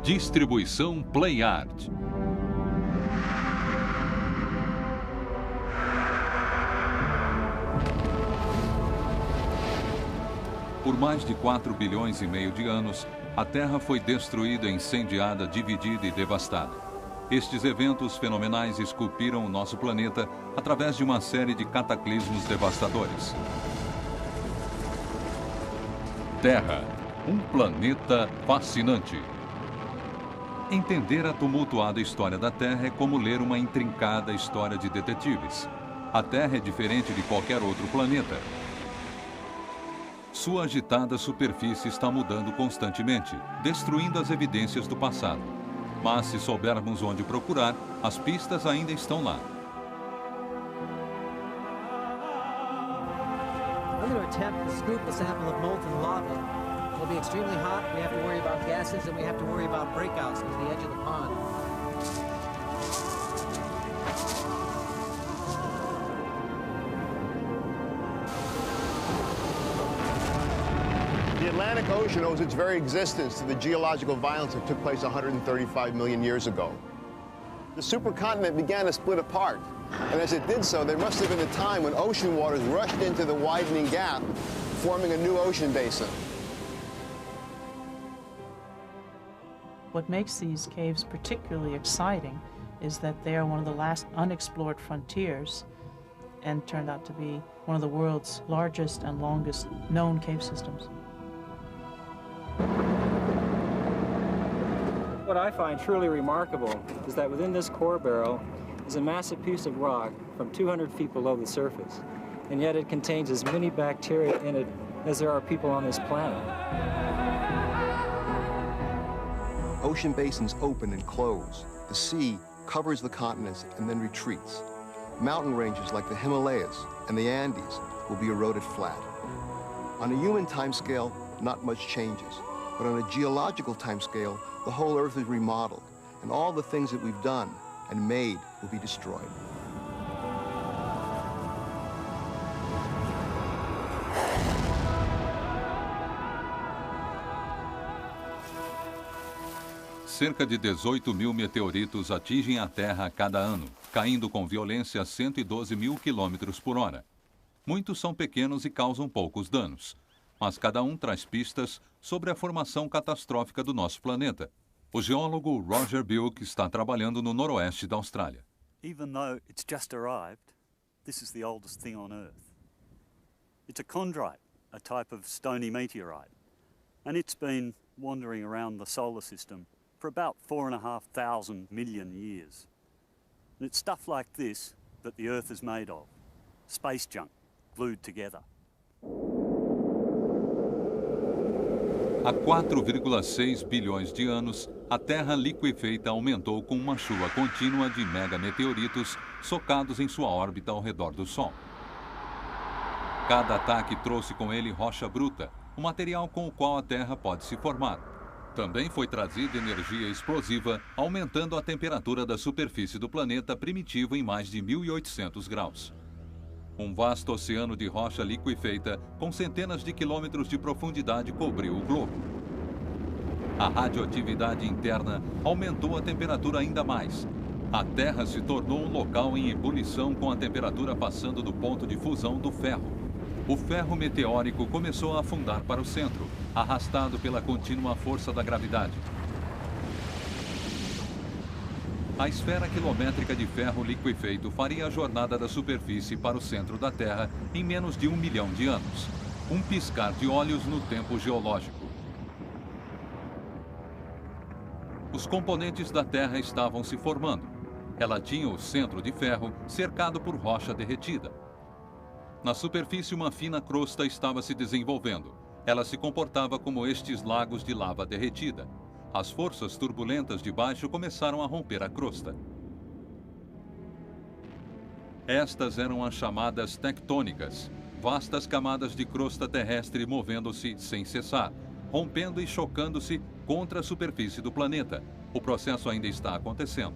Distribuição PlayArt. Por mais de 4 bilhões e meio de anos, a Terra foi destruída, incendiada, dividida e devastada. Estes eventos fenomenais esculpiram o nosso planeta através de uma série de cataclismos devastadores. Terra, um planeta fascinante. Entender a tumultuada história da Terra é como ler uma intrincada história de detetives. A Terra é diferente de qualquer outro planeta. Sua agitada superfície está mudando constantemente, destruindo as evidências do passado. Mas se soubermos onde procurar, as pistas ainda estão lá. I'm going to attempt to scoop a sample of molten lava. It'll be extremely hot, we have to worry about gases, and we have to worry about breakouts near the edge of the pond. The Atlantic Ocean owes its very existence to the geological violence that took place 135 million years ago. The supercontinent began to split apart, and as it did so, there must have been a time when ocean waters rushed into the widening gap, forming a new ocean basin. What makes these caves particularly exciting is that they are one of the last unexplored frontiers and turned out to be one of the world's largest and longest known cave systems. What I find truly remarkable is that within this core barrel is a massive piece of rock from 200 feet below the surface, and yet it contains as many bacteria in it as there are people on this planet. Ocean basins open and close. The sea covers the continents and then retreats. Mountain ranges like the Himalayas and the Andes will be eroded flat. On a human timescale, not much changes. But on a geological timescale, the whole Earth is remodeled, and all the things that we've done and made will be destroyed. Cerca de 18 mil meteoritos atingem a Terra a cada ano, caindo com violência a 112 mil quilômetros por hora. Muitos são pequenos e causam poucos danos, mas cada um traz pistas sobre a formação catastrófica do nosso planeta. O geólogo Roger Bilk está trabalhando no noroeste da Austrália. Even though it's just arrived, this is the oldest thing on Earth. It's a chondrite, a type of stony meteorite, and it's been wandering around the solar system for about 4,500 million years. And it's stuff like this that the Earth is made of. Space junk, glued together. Há 4,6 bilhões de anos, a Terra liquefeita aumentou com uma chuva contínua de megameteoritos socados em sua órbita ao redor do Sol. Cada ataque trouxe com ele rocha bruta, o material com o qual a Terra pode se formar. Também foi trazida energia explosiva, aumentando a temperatura da superfície do planeta primitivo em mais de 1.800 graus. Um vasto oceano de rocha liquefeita, com centenas de quilômetros de profundidade, cobriu o globo. A radioatividade interna aumentou a temperatura ainda mais. A Terra se tornou um local em ebulição, com a temperatura passando do ponto de fusão do ferro. O ferro meteórico começou a afundar para o centro, arrastado pela contínua força da gravidade. A esfera quilométrica de ferro liquefeito faria a jornada da superfície para o centro da Terra em menos de 1 milhão de anos. Um piscar de olhos no tempo geológico. Os componentes da Terra estavam se formando. Ela tinha o centro de ferro cercado por rocha derretida. Na superfície, uma fina crosta estava se desenvolvendo. Ela se comportava como estes lagos de lava derretida. As forças turbulentas de baixo começaram a romper a crosta. Estas eram as chamadas tectônicas, vastas camadas de crosta terrestre movendo-se sem cessar, rompendo e chocando-se contra a superfície do planeta. O processo ainda está acontecendo.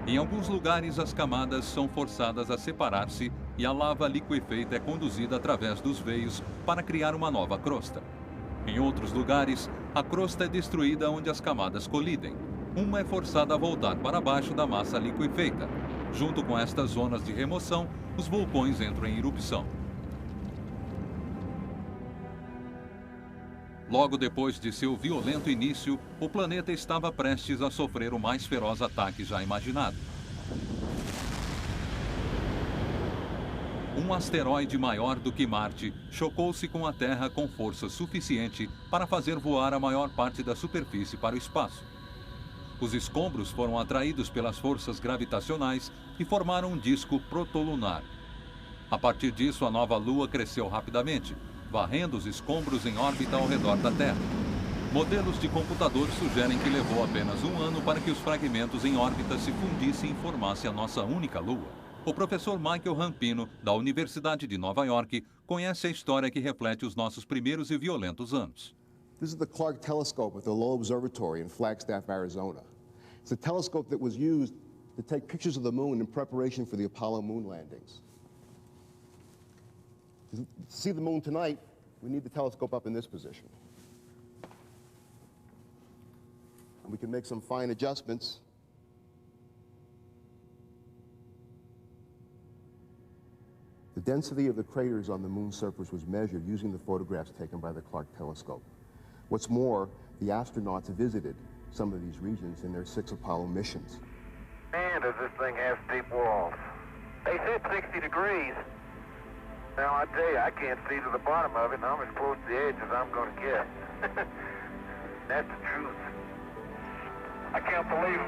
Em alguns lugares, as camadas são forçadas a separar-se e a lava liquefeita é conduzida através dos veios para criar uma nova crosta. Em outros lugares, a crosta é destruída onde as camadas colidem. Uma é forçada a voltar para baixo da massa liquefeita. Junto com estas zonas de remoção, os vulcões entram em erupção. Logo depois de seu violento início, o planeta estava prestes a sofrer o mais feroz ataque já imaginado. Um asteroide maior do que Marte chocou-se com a Terra com força suficiente para fazer voar a maior parte da superfície para o espaço. Os escombros foram atraídos pelas forças gravitacionais e formaram um disco protolunar. A partir disso, a nova Lua cresceu rapidamente, varrendo os escombros em órbita ao redor da Terra. Modelos de computador sugerem que levou apenas um ano para que os fragmentos em órbita se fundissem e formassem a nossa única Lua. O professor Michael Rampino, da Universidade de Nova York, conhece a história que reflete os nossos primeiros e violentos anos. This is the Clark Telescope at the Lowell Observatory in Flagstaff, Arizona. It's a telescope that was used to take pictures of the moon in preparation for the Apollo moon landings. To see the moon tonight, we need the telescope up in this position. And we can make some fine adjustments. The density of the craters on the moon's surface was measured using the photographs taken by the Clark Telescope. What's more, the astronauts visited some of these regions in their 6 Apollo missions. Man, does this thing have steep walls. They said 60 degrees. Now, I tell you, I can't see to the bottom of it, and I'm as close to the edge as I'm going to get. That's the truth. I can't believe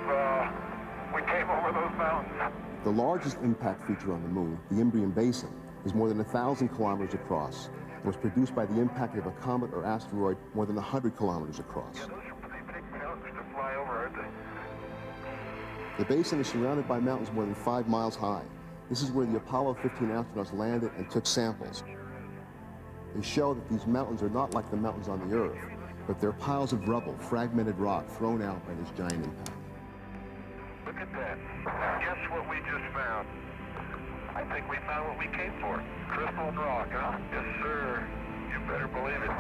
we came over those mountains. The largest impact feature on the moon, the Imbrium Basin, is more than 1,000 kilometers across and was produced by the impact of a comet or asteroid more than 100 kilometers across. Yeah, those are pretty big mountains to fly over, aren't they? The basin is surrounded by mountains more than 5 miles high. This is where the Apollo 15 astronauts landed and took samples. They show that these mountains are not like the mountains on the Earth, but they're piles of rubble, fragmented rock thrown out by this giant impact. Look at that. Guess what we just found? I think we found what we came for. Crystal rock, huh? Yes, sir. You better believe it.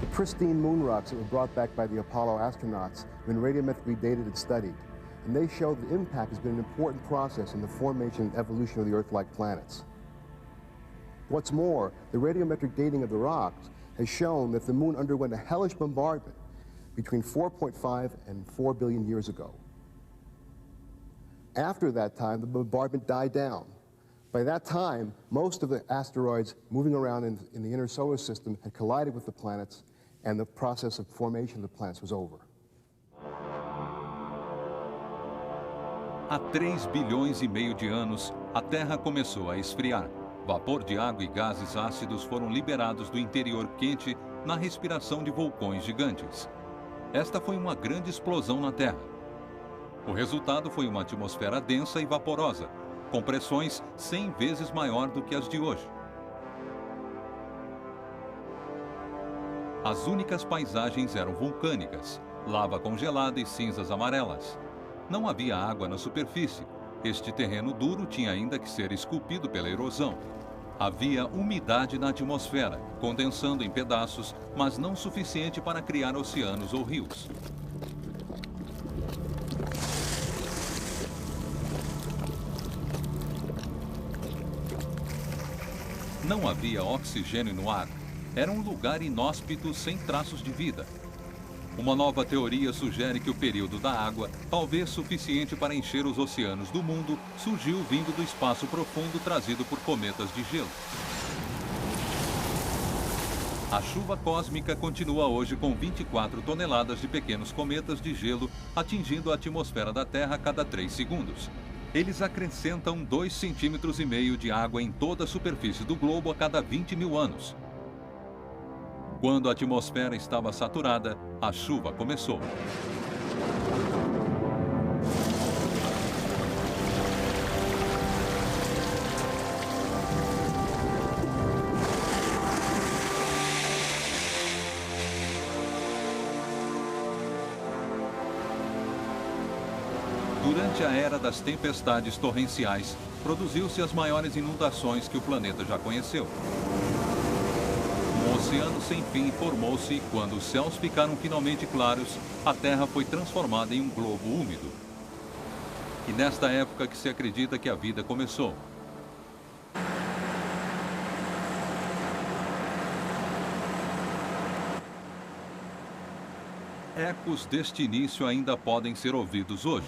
The pristine moon rocks that were brought back by the Apollo astronauts have been radiometrically dated and studied. And they show that impact has been an important process in the formation and evolution of the Earth-like planets. What's more, the radiometric dating of the rocks has shown that the moon underwent a hellish bombardment between 4.5 and 4 billion years ago. After that time, the bombardment died down. By that time, most of the asteroids moving around in the inner solar system had collided with the planets, and the process of formation of the planets was over. Há 3 bilhões e meio de anos, a Terra começou a esfriar. Vapor de água e gases ácidos foram liberados do interior quente na respiração de vulcões gigantes. Esta foi uma grande explosão na Terra. O resultado foi uma atmosfera densa e vaporosa, com pressões 100 vezes maior do que as de hoje. As únicas paisagens eram vulcânicas, lava congelada e cinzas amarelas. Não havia água na superfície. Este terreno duro tinha ainda que ser esculpido pela erosão. Havia umidade na atmosfera, condensando em pedaços, mas não suficiente para criar oceanos ou rios. Não havia oxigênio no ar. Era um lugar inóspito sem traços de vida. Uma nova teoria sugere que o período da água, talvez suficiente para encher os oceanos do mundo, surgiu vindo do espaço profundo trazido por cometas de gelo. A chuva cósmica continua hoje com 24 toneladas de pequenos cometas de gelo atingindo a atmosfera da Terra a cada 3 segundos. Eles acrescentam 2,5 cm de água em toda a superfície do globo a cada 20 mil anos. Quando a atmosfera estava saturada, a chuva começou. Durante a era das tempestades torrenciais, produziu-se as maiores inundações que o planeta já conheceu. Um oceano sem fim formou-se e, quando os céus ficaram finalmente claros, a Terra foi transformada em um globo úmido. E nesta época que se acredita que a vida começou. Ecos deste início ainda podem ser ouvidos hoje.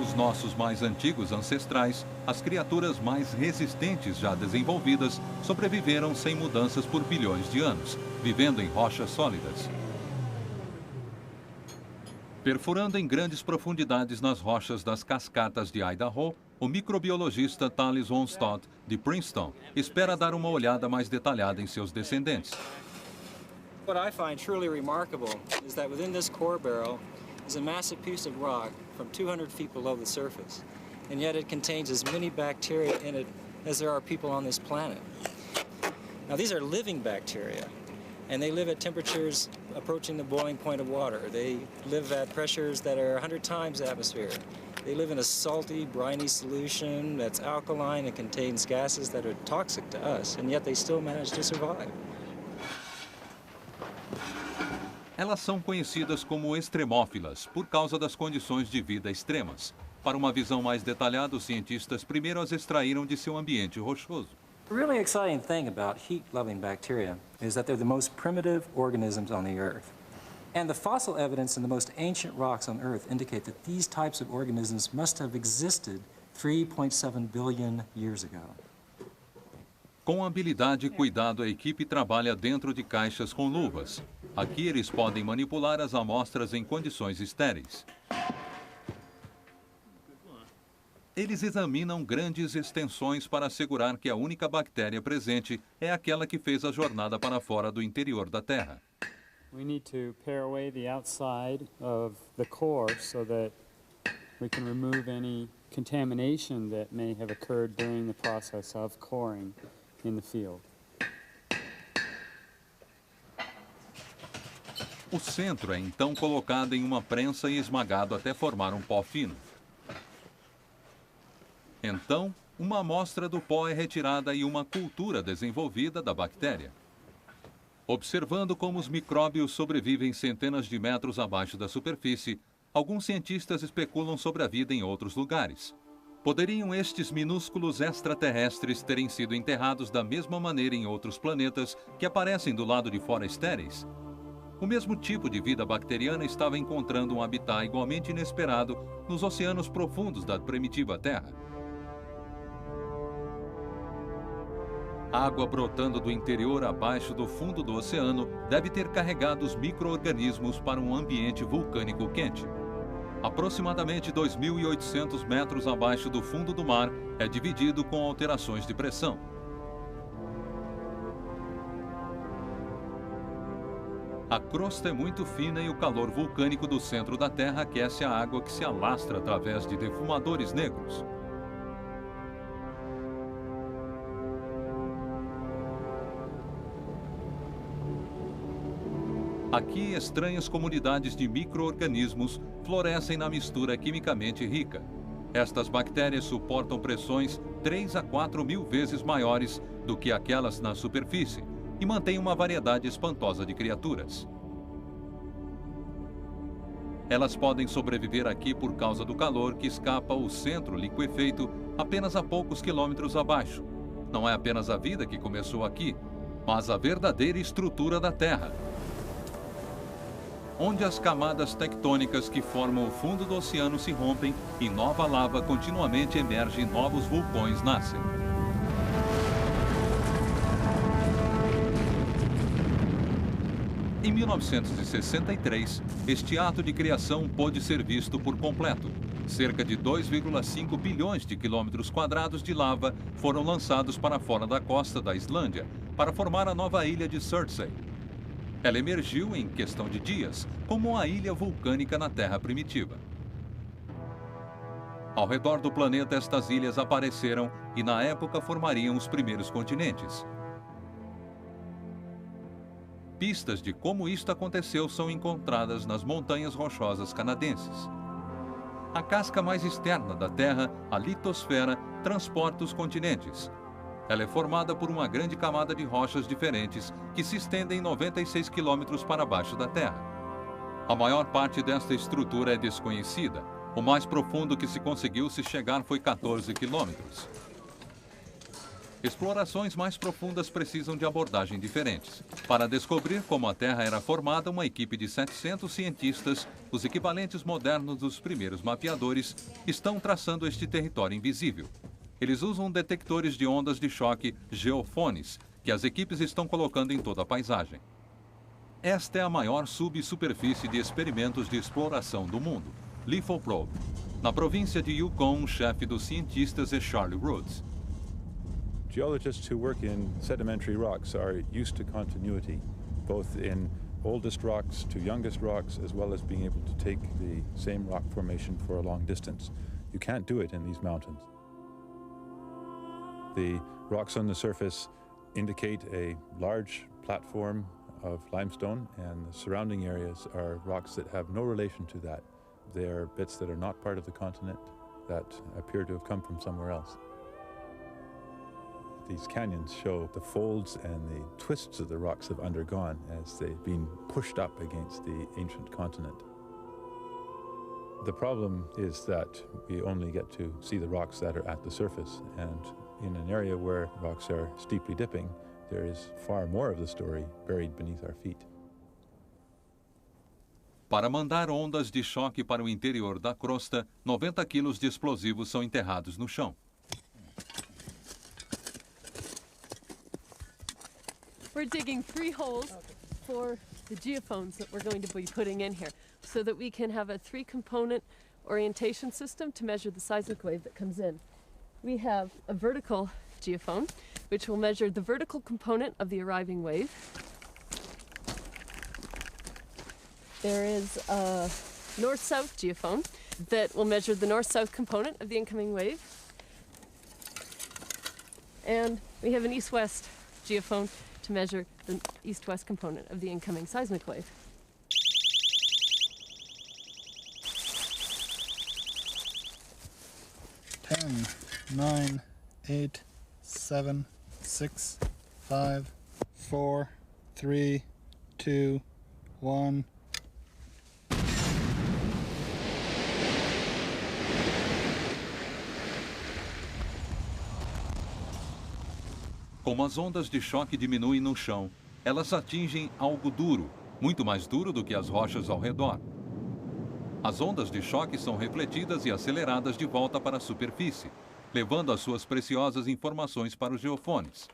Os nossos mais antigos ancestrais, as criaturas mais resistentes já desenvolvidas, sobreviveram sem mudanças por bilhões de anos, vivendo em rochas sólidas. Perfurando em grandes profundidades nas rochas das cascatas de Idaho, o microbiologista Thales Onstott, de Princeton, espera dar uma olhada mais detalhada em seus descendentes. What I find truly remarkable is that within this core barrel is a massive piece of rock from 200 feet below the surface, and yet it contains as many bacteria in it as there are people on this planet. Now, these are living bacteria, and they live at temperatures approaching the boiling point of water. They live at pressures that are 100 times the atmosphere. They live in a salty, briny solution that's alkaline and contains gases that are toxic to us, and yet they still manage to survive. Elas são conhecidas como extremófilas por causa das condições de vida extremas. Para uma visão mais detalhada, os cientistas primeiro as extraíram de seu ambiente rochoso. The really exciting thing about heat-loving bacteria is that they're the most primitive organisms on the Earth. And the fossil evidence in the most ancient rocks on Earth indicate that these types of organisms must have existed 3.7 billion years ago. Com habilidade e cuidado, a equipe trabalha dentro de caixas com luvas. Aqui eles podem manipular as amostras em condições estéreis. Eles examinam grandes extensões para assegurar que a única bactéria presente é aquela que fez a jornada para fora do interior da Terra. We need to pare away the outside of the core so that we can remove any contamination that may have occurred during the process of coring in the field. O centro é então colocado em uma prensa e esmagado até formar um pó fino. Então, uma amostra do pó é retirada e uma cultura desenvolvida da bactéria. Observando como os micróbios sobrevivem centenas de metros abaixo da superfície, alguns cientistas especulam sobre a vida em outros lugares. Poderiam estes minúsculos extraterrestres terem sido enterrados da mesma maneira em outros planetas que aparecem do lado de fora estéreis? O mesmo tipo de vida bacteriana estava encontrando um habitat igualmente inesperado nos oceanos profundos da primitiva Terra. Água brotando do interior abaixo do fundo do oceano deve ter carregado os micro-organismos para um ambiente vulcânico quente. Aproximadamente 2.800 metros abaixo do fundo do mar é dividido com alterações de pressão. A crosta é muito fina e o calor vulcânico do centro da Terra aquece a água que se alastra através de defumadores negros. Aqui, estranhas comunidades de micro-organismos florescem na mistura quimicamente rica. Estas bactérias suportam pressões 3 a 4 mil vezes maiores do que aquelas na superfície e mantêm uma variedade espantosa de criaturas. Elas podem sobreviver aqui por causa do calor que escapa ao centro liquefeito apenas a poucos quilômetros abaixo. Não é apenas a vida que começou aqui, mas a verdadeira estrutura da Terra, onde as camadas tectônicas que formam o fundo do oceano se rompem e nova lava continuamente emerge e novos vulcões nascem. Em 1963, este ato de criação pôde ser visto por completo. Cerca de 2,5 bilhões de quilômetros quadrados de lava foram lançados para fora da costa da Islândia para formar a nova ilha de Surtsey. Ela emergiu em questão de dias, como uma ilha vulcânica na Terra primitiva. Ao redor do planeta, estas ilhas apareceram e, na época, formariam os primeiros continentes. Pistas de como isto aconteceu são encontradas nas montanhas rochosas canadenses. A casca mais externa da Terra, a litosfera, transporta os continentes. Ela é formada por uma grande camada de rochas diferentes que se estendem 96 quilômetros para baixo da Terra. A maior parte desta estrutura é desconhecida. O mais profundo que se conseguiu se chegar foi 14 quilômetros. Explorações mais profundas precisam de abordagens diferentes. Para descobrir como a Terra era formada, uma equipe de 700 cientistas, os equivalentes modernos dos primeiros mapeadores, estão traçando este território invisível. Eles usam detectores de ondas de choque, geofones, que as equipes estão colocando em toda a paisagem. Esta é a maior subsuperfície de experimentos de exploração do mundo, Lithoprobe. Na província de Yukon, o chefe dos cientistas é Charlie Rhodes. Geologists who work in sedimentary rocks are used to continuity, both in oldest rocks to youngest rocks, as well as being able to take the same rock formation for a long distance. You can't do it in these mountains. The rocks on the surface indicate a large platform of limestone, and the surrounding areas are rocks that have no relation to that. They are bits that are not part of the continent that appear to have come from somewhere else. These canyons show the folds and the twists that the rocks have undergone as they've been pushed up against the ancient continent. The problem is that we only get to see the rocks that are at the surface, and in an area where rocks are steeply dipping, there is far more of the story buried beneath our feet. Para mandar ondas de choque para o interior da crosta, 90 quilos de explosivos são enterrados no chão. We're digging 3 holes for the geophones that we're going to be putting in here so that we can have a 3-component orientation system to measure the seismic wave that comes in. We have a vertical geophone, which will measure the vertical component of the arriving wave. There is a north-south geophone that will measure the north-south component of the incoming wave. And we have an east-west geophone to measure the east-west component of the incoming seismic wave. 10, 9, 8, 7, 6, 5, 4, 3, 2, 1. Como as ondas de choque diminuem no chão, elas atingem algo duro, muito mais duro do que as rochas ao redor. As ondas de choque são refletidas e aceleradas de volta para a superfície, levando as suas preciosas informações para os geofones.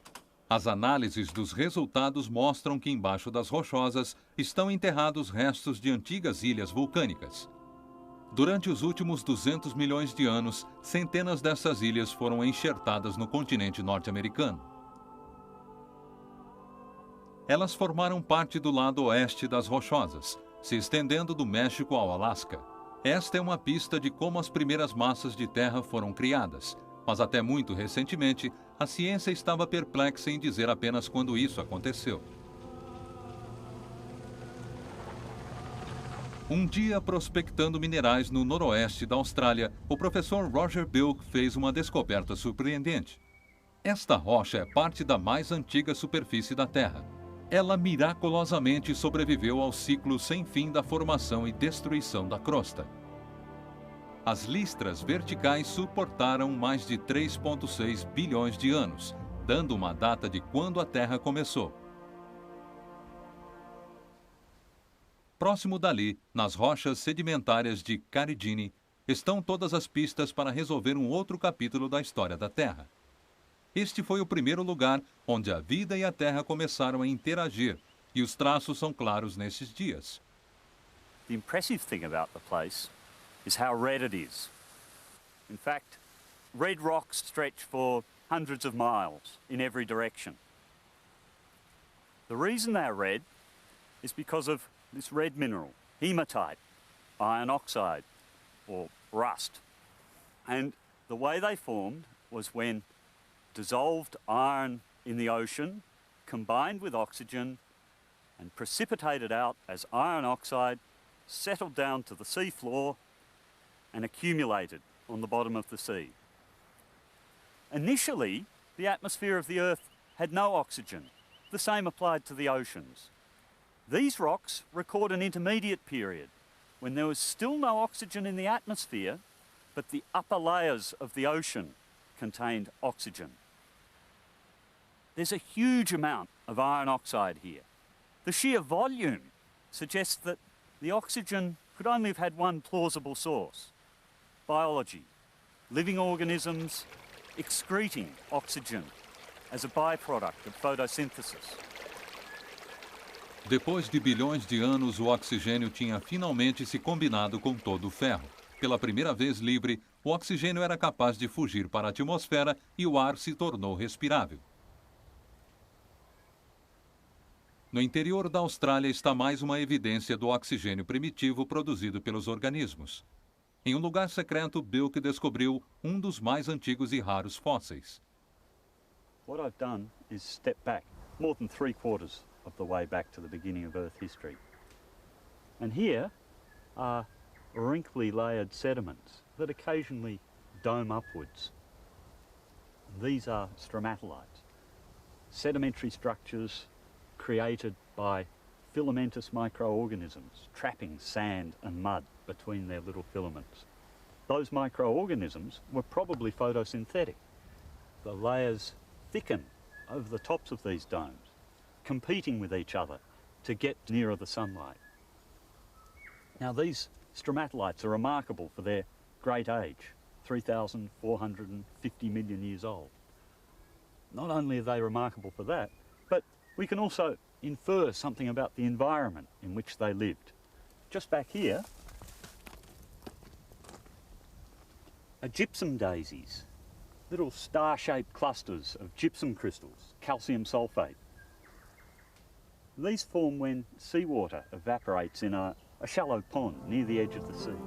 As análises dos resultados mostram que embaixo das rochosas estão enterrados restos de antigas ilhas vulcânicas. Durante os últimos 200 milhões de anos, centenas dessas ilhas foram enxertadas no continente norte-americano. Elas formaram parte do lado oeste das rochosas, se estendendo do México ao Alasca. Esta é uma pista de como as primeiras massas de terra foram criadas, mas até muito recentemente, a ciência estava perplexa em dizer apenas quando isso aconteceu. Um dia, prospectando minerais no noroeste da Austrália, o professor Roger Bilk fez uma descoberta surpreendente. Esta rocha é parte da mais antiga superfície da Terra. Ela miraculosamente sobreviveu ao ciclo sem fim da formação e destruição da crosta. As listras verticais suportaram mais de 3,6 bilhões de anos, dando uma data de quando a Terra começou. Próximo dali, nas rochas sedimentárias de Caridini, estão todas as pistas para resolver um outro capítulo da história da Terra. Este foi o primeiro lugar onde a vida e a Terra começaram a interagir, e os traços são claros nesses dias. The impressive thing about the place is how red it is. In fact, red rocks stretch for hundreds of miles in every direction. The reason they're red is because of this red mineral, hematite, iron oxide, or rust. And the way they formed was when dissolved iron in the ocean combined with oxygen and precipitated out as iron oxide, settled down to the sea floor and accumulated on the bottom of the sea. Initially, the atmosphere of the Earth had no oxygen. The same applied to the oceans. These rocks record an intermediate period when there was still no oxygen in the atmosphere, but the upper layers of the ocean contained oxygen. There's a huge amount of iron oxide here. The sheer volume suggests that the oxygen could only have had one plausible source: biology, living organisms excreting oxygen as a byproduct of photosynthesis. Depois de bilhões de anos, o oxigênio tinha finalmente se combinado com todo o ferro. Pela primeira vez livre, o oxigênio era capaz de fugir para a atmosfera e o ar se tornou respirável. No interior da Austrália está mais uma evidência do oxigênio primitivo produzido pelos organismos. Em um lugar secreto, Bilk descobriu um dos mais antigos e raros fósseis. What I've done is step back more than 3/4 of the way back to the beginning of Earth history. And here are wrinkly layered sediments that occasionally dome upwards. These are stromatolites, sedimentary structures created by filamentous microorganisms trapping sand and mud between their little filaments. Those microorganisms were probably photosynthetic. The layers thicken over the tops of these domes, competing with each other to get nearer the sunlight. Now, these stromatolites are remarkable for their great age, 3,450 million years old. Not only are they remarkable for that, but we can also infer something about the environment in which they lived. Just back here are gypsum daisies, little star-shaped clusters of gypsum crystals, calcium sulfate. These form when seawater evaporates in a shallow pond near the edge of the sea.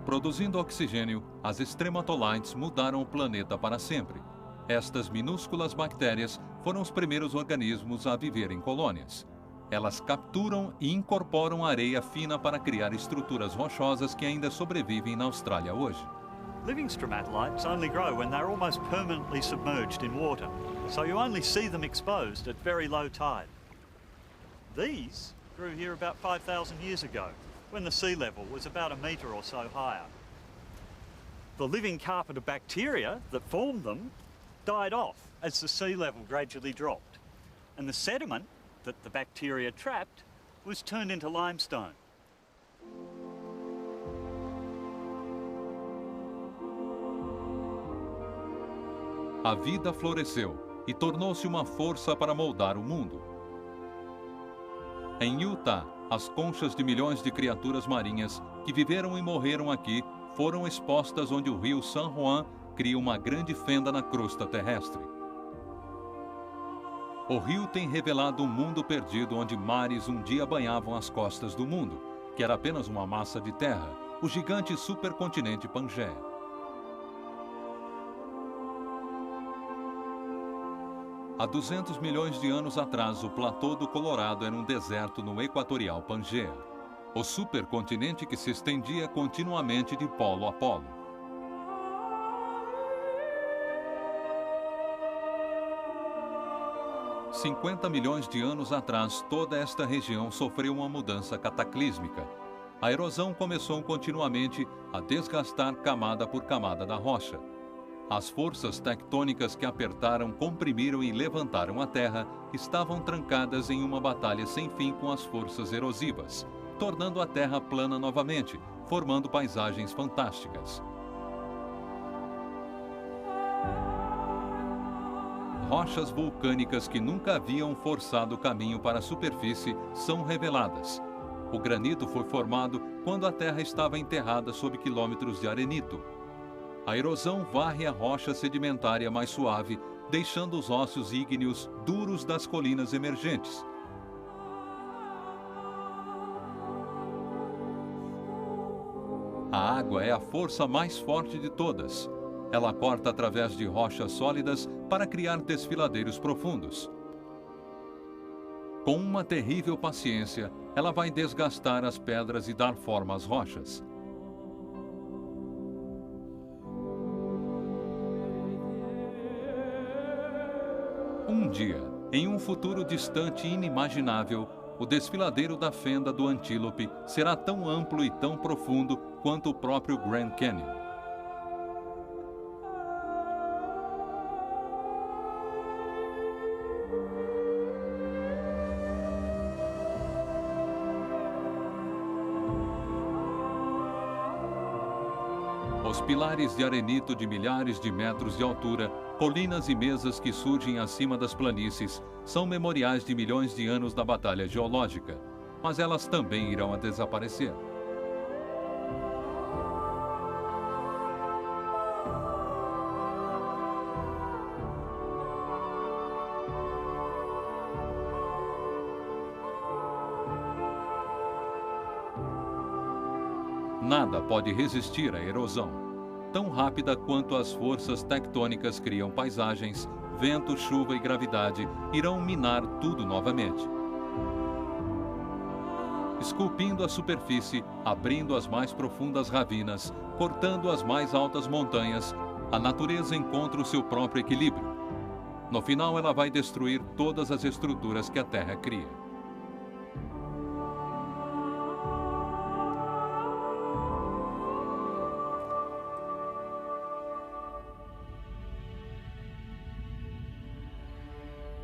Produzindo oxigênio, as stromatolites mudaram o planeta para sempre. Estas minúsculas bactérias foram os primeiros organismos a viver em colônias. Elas capturam e incorporam areia fina para criar estruturas rochosas que ainda sobrevivem na Austrália hoje. Living stromatolites only grow when they're almost permanently submerged in water, so you only see them exposed at very low tide. These grew here about 5,000 years ago, when the sea level was about a metre or so higher. The living carpet of bacteria that formed them died off as the sea level gradually dropped, and the sediment that the bacteria trapped was turned into limestone. A vida floresceu e tornou-se uma força para moldar o mundo. Em Utah, as conchas de milhões de criaturas marinhas que viveram e morreram aqui foram expostas onde o rio San Juan cria uma grande fenda na crosta terrestre. O rio tem revelado um mundo perdido onde mares um dia banhavam as costas do mundo, que era apenas uma massa de terra, o gigante supercontinente Pangaea. Há 200 milhões de anos atrás, o platô do Colorado era um deserto no equatorial Pangaea, o supercontinente que se estendia continuamente de polo a polo. Há 50 milhões de anos atrás, toda esta região sofreu uma mudança cataclísmica. A erosão começou continuamente a desgastar camada por camada da rocha. As forças tectônicas que apertaram, comprimiram e levantaram a Terra estavam trancadas em uma batalha sem fim com as forças erosivas, tornando a Terra plana novamente, formando paisagens fantásticas. Rochas vulcânicas que nunca haviam forçado o caminho para a superfície são reveladas. O granito foi formado quando a Terra estava enterrada sob quilômetros de arenito. A erosão varre a rocha sedimentária mais suave, deixando os ossos ígneos duros das colinas emergentes. A água é a força mais forte de todas. Ela corta através de rochas sólidas para criar desfiladeiros profundos. Com uma terrível paciência, ela vai desgastar as pedras e dar forma às rochas. Um dia, em um futuro distante e inimaginável, o desfiladeiro da fenda do Antílope será tão amplo e tão profundo quanto o próprio Grand Canyon. Os pilares de arenito de milhares de metros de altura, colinas e mesas que surgem acima das planícies, são memoriais de milhões de anos da batalha geológica, mas elas também irão a desaparecer. Nada pode resistir à erosão. Tão rápida quanto as forças tectônicas criam paisagens, vento, chuva e gravidade irão minar tudo novamente. Esculpindo a superfície, abrindo as mais profundas ravinas, cortando as mais altas montanhas, a natureza encontra o seu próprio equilíbrio. No final, ela vai destruir todas as estruturas que a Terra cria.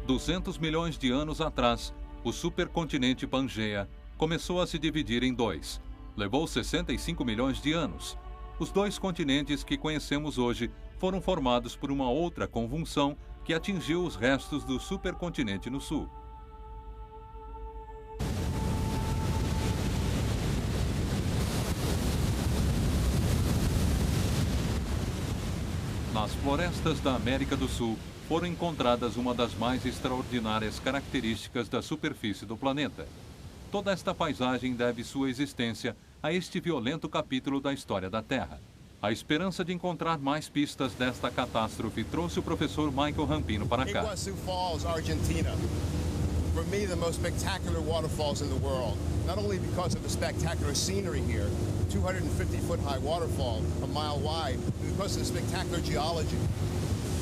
$200 milhões de anos atrás, o supercontinente Pangeia começou a se dividir em dois. Levou 65 milhões de anos. Os dois continentes que conhecemos hoje foram formados por uma outra convulsão que atingiu os restos do supercontinente no sul. Nas florestas da América do Sul, foram encontradas uma das mais extraordinárias características da superfície do planeta. Toda esta paisagem deve sua existência a este violento capítulo da história da Terra. A esperança de encontrar mais pistas desta catástrofe trouxe o professor Michael Rampino para cá. Iguaçu Falls, Argentina. For me, the most spectacular waterfalls in the world. Not only because of the spectacular scenery here, 250-foot-high waterfall, a mile wide, but because of the spectacular geology.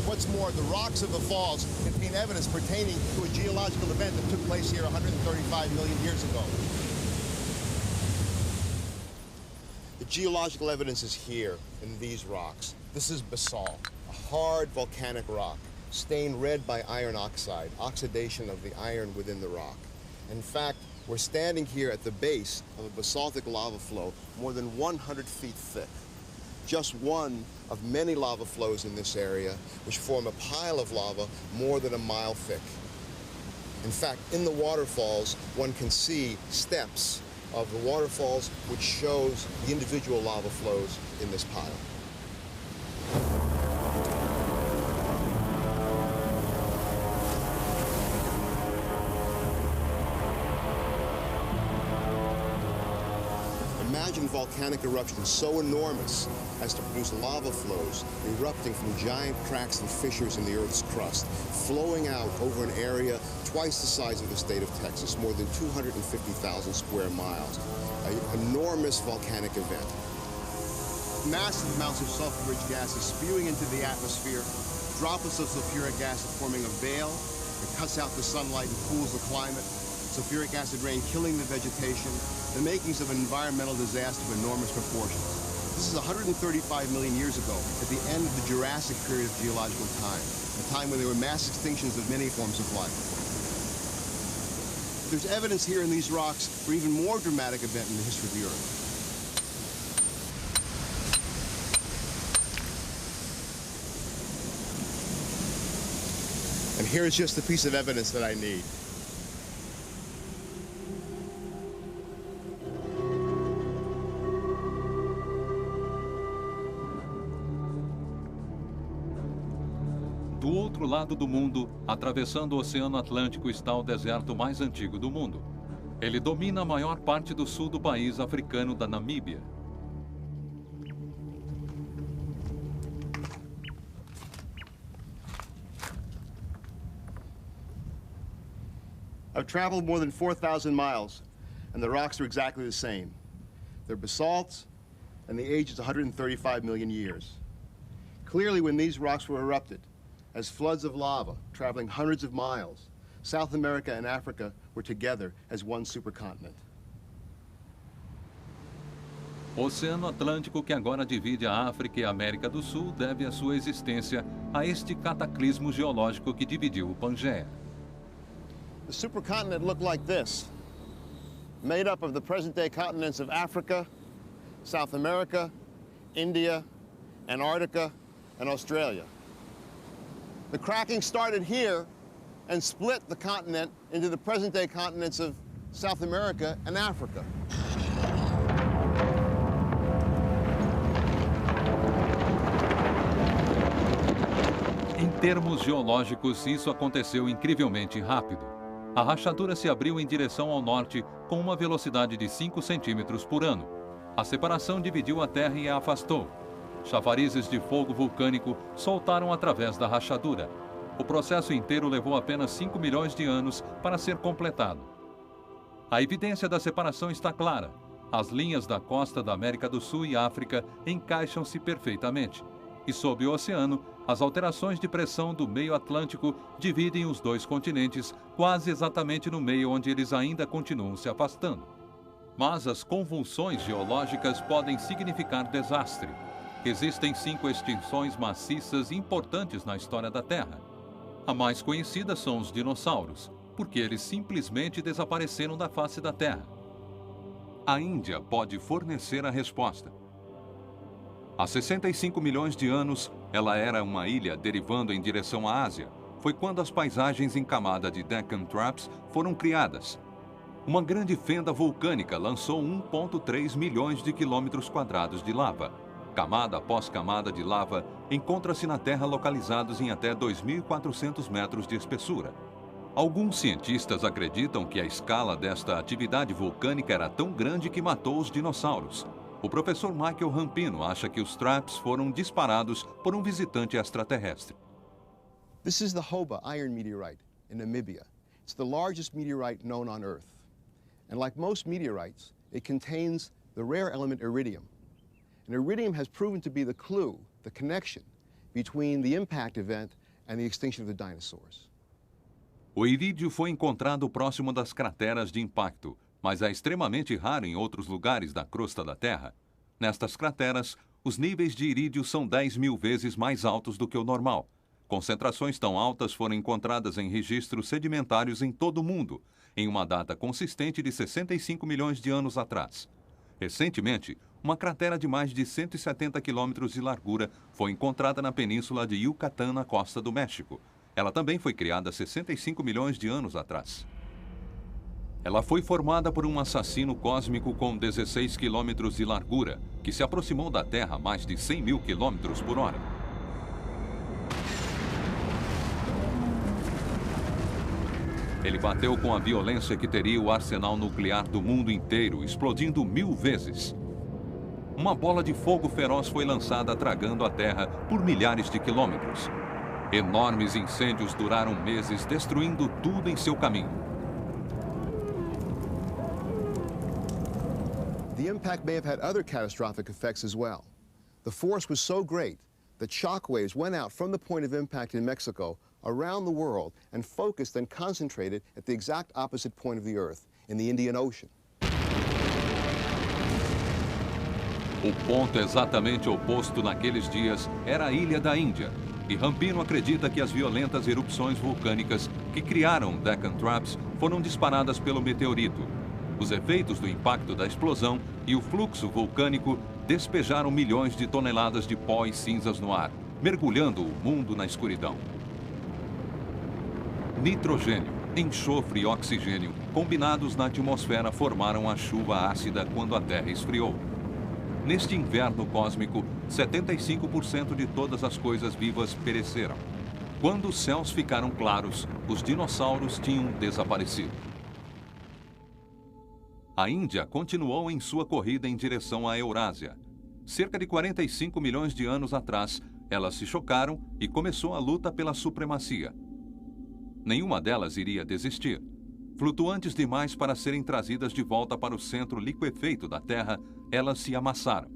What's more, the rocks of the falls contain evidence pertaining to a geological event that took place here 135 million years ago. The geological evidence is here in these rocks. This is basalt, a hard volcanic rock, stained red by iron oxide, oxidation of the iron within the rock. In fact, we're standing here at the base of a basaltic lava flow more than 100 feet thick. Just one of many lava flows in this area, which form a pile of lava more than a mile thick. In fact, in the waterfalls, one can see steps of the waterfalls, which shows the individual lava flows in this pile. Imagine volcanic eruptions so enormous as to produce lava flows erupting from giant cracks and fissures in the Earth's crust, flowing out over an area twice the size of the state of Texas, more than 250,000 square miles. An enormous volcanic event. Massive amounts of sulfur-rich gases spewing into the atmosphere, droplets of sulfuric acid forming a veil that cuts out the sunlight and cools the climate, sulfuric acid rain killing the vegetation, the makings of an environmental disaster of enormous proportions. This is 135 million years ago, at the end of the Jurassic period of geological time, a time when there were mass extinctions of many forms of life. There's evidence here in these rocks for an even more dramatic event in the history of the Earth. And here's just the piece of evidence that I need. Do outro lado do mundo, atravessando o Oceano Atlântico, está o deserto mais antigo do mundo. Ele domina a maior parte do sul do país africano da Namíbia. I've traveled more than 4,000 miles, and the rocks are exactly the same. They're basalts, and the age is 135 million years. Clearly, when these rocks were erupted, as floods of lava traveling hundreds of miles, South America and Africa were together as one supercontinent. O Oceano Atlântico, que agora divide a África e a América do Sul, deve a sua existência a este cataclismo geológico que dividiu o Pangeia. The supercontinent looked like this, made up of the present-day continents of Africa, South America, India, Antarctica, and Australia. The cracking started here and split the continent into the present-day continents of South America and Africa. Em termos geológicos, isso aconteceu incrivelmente rápido. A rachadura se abriu em direção ao norte com uma velocidade de 5 centímetros por ano. A separação dividiu a Terra e a afastou. Chafarizes de fogo vulcânico soltaram através da rachadura. O processo inteiro levou apenas 5 milhões de anos para ser completado. A evidência da separação está clara. As linhas da costa da América do Sul e África encaixam-se perfeitamente. E sob o oceano, as alterações de pressão do meio Atlântico dividem os dois continentes quase exatamente no meio onde eles ainda continuam se afastando. Mas as convulsões geológicas podem significar desastre. Existem 5 extinções maciças importantes na história da Terra. A mais conhecida são os dinossauros, porque eles simplesmente desapareceram da face da Terra. A Índia pode fornecer a resposta. Há 65 milhões de anos, ela era uma ilha derivando em direção à Ásia. Foi quando as paisagens em camada de Deccan Traps foram criadas. Uma grande fenda vulcânica lançou 1,3 milhões de quilômetros quadrados de lava. Camada após camada de lava encontra-se na Terra localizados em até 2.400 metros de espessura. Alguns cientistas acreditam que a escala desta atividade vulcânica era tão grande que matou os dinossauros. O professor Michael Rampino acha que os traps foram disparados por um visitante extraterrestre. This is the Hoba iron meteorite in Namibia. It's the largest meteorite known on Earth. And like most meteorites, it contains the rare element iridium. And iridium has proven to be the clue, the connection between the impact event and the extinction of the dinosaurs. O irídio foi encontrado próximo das crateras de impacto, mas é extremamente raro em outros lugares da crosta da Terra. Nestas crateras, os níveis de irídio são 10.000 vezes mais altos do que o normal. Concentrações tão altas foram encontradas em registros sedimentários em todo o mundo, em uma data consistente de 65 milhões de anos atrás. Recentemente, uma cratera de mais de 170 quilômetros de largura foi encontrada na península de Yucatán, na costa do México. Ela também foi criada 65 milhões de anos atrás. Ela foi formada por um assassino cósmico com 16 quilômetros de largura, que se aproximou da Terra a mais de 100 mil quilômetros por hora. Ele bateu com a violência que teria o arsenal nuclear do mundo inteiro, explodindo 1000 vezes. Uma bola de fogo feroz foi lançada tragando a Terra por milhares de quilômetros. Enormes incêndios duraram meses, destruindo tudo em seu caminho. The impact may have had other catastrophic effects as well. The force was so great that shock waves went out from the point of impact in Mexico around the world and focused and concentrated at the exact opposite point of the Earth, in the Indian Ocean. O ponto exatamente oposto naqueles dias era a Ilha da Índia, e Rampino acredita que as violentas erupções vulcânicas que criaram Deccan Traps foram disparadas pelo meteorito. Os efeitos do impacto da explosão e o fluxo vulcânico despejaram milhões de toneladas de pó e cinzas no ar, mergulhando o mundo na escuridão. Nitrogênio, enxofre e oxigênio, combinados na atmosfera, formaram a chuva ácida quando a Terra esfriou. Neste inverno cósmico, 75% de todas as coisas vivas pereceram. Quando os céus ficaram claros, os dinossauros tinham desaparecido. A Índia continuou em sua corrida em direção à Eurásia. Cerca de 45 milhões de anos atrás, elas se chocaram e começou a luta pela supremacia. Nenhuma delas iria desistir. Flutuantes demais para serem trazidas de volta para o centro liquefeito da Terra, elas se amassaram.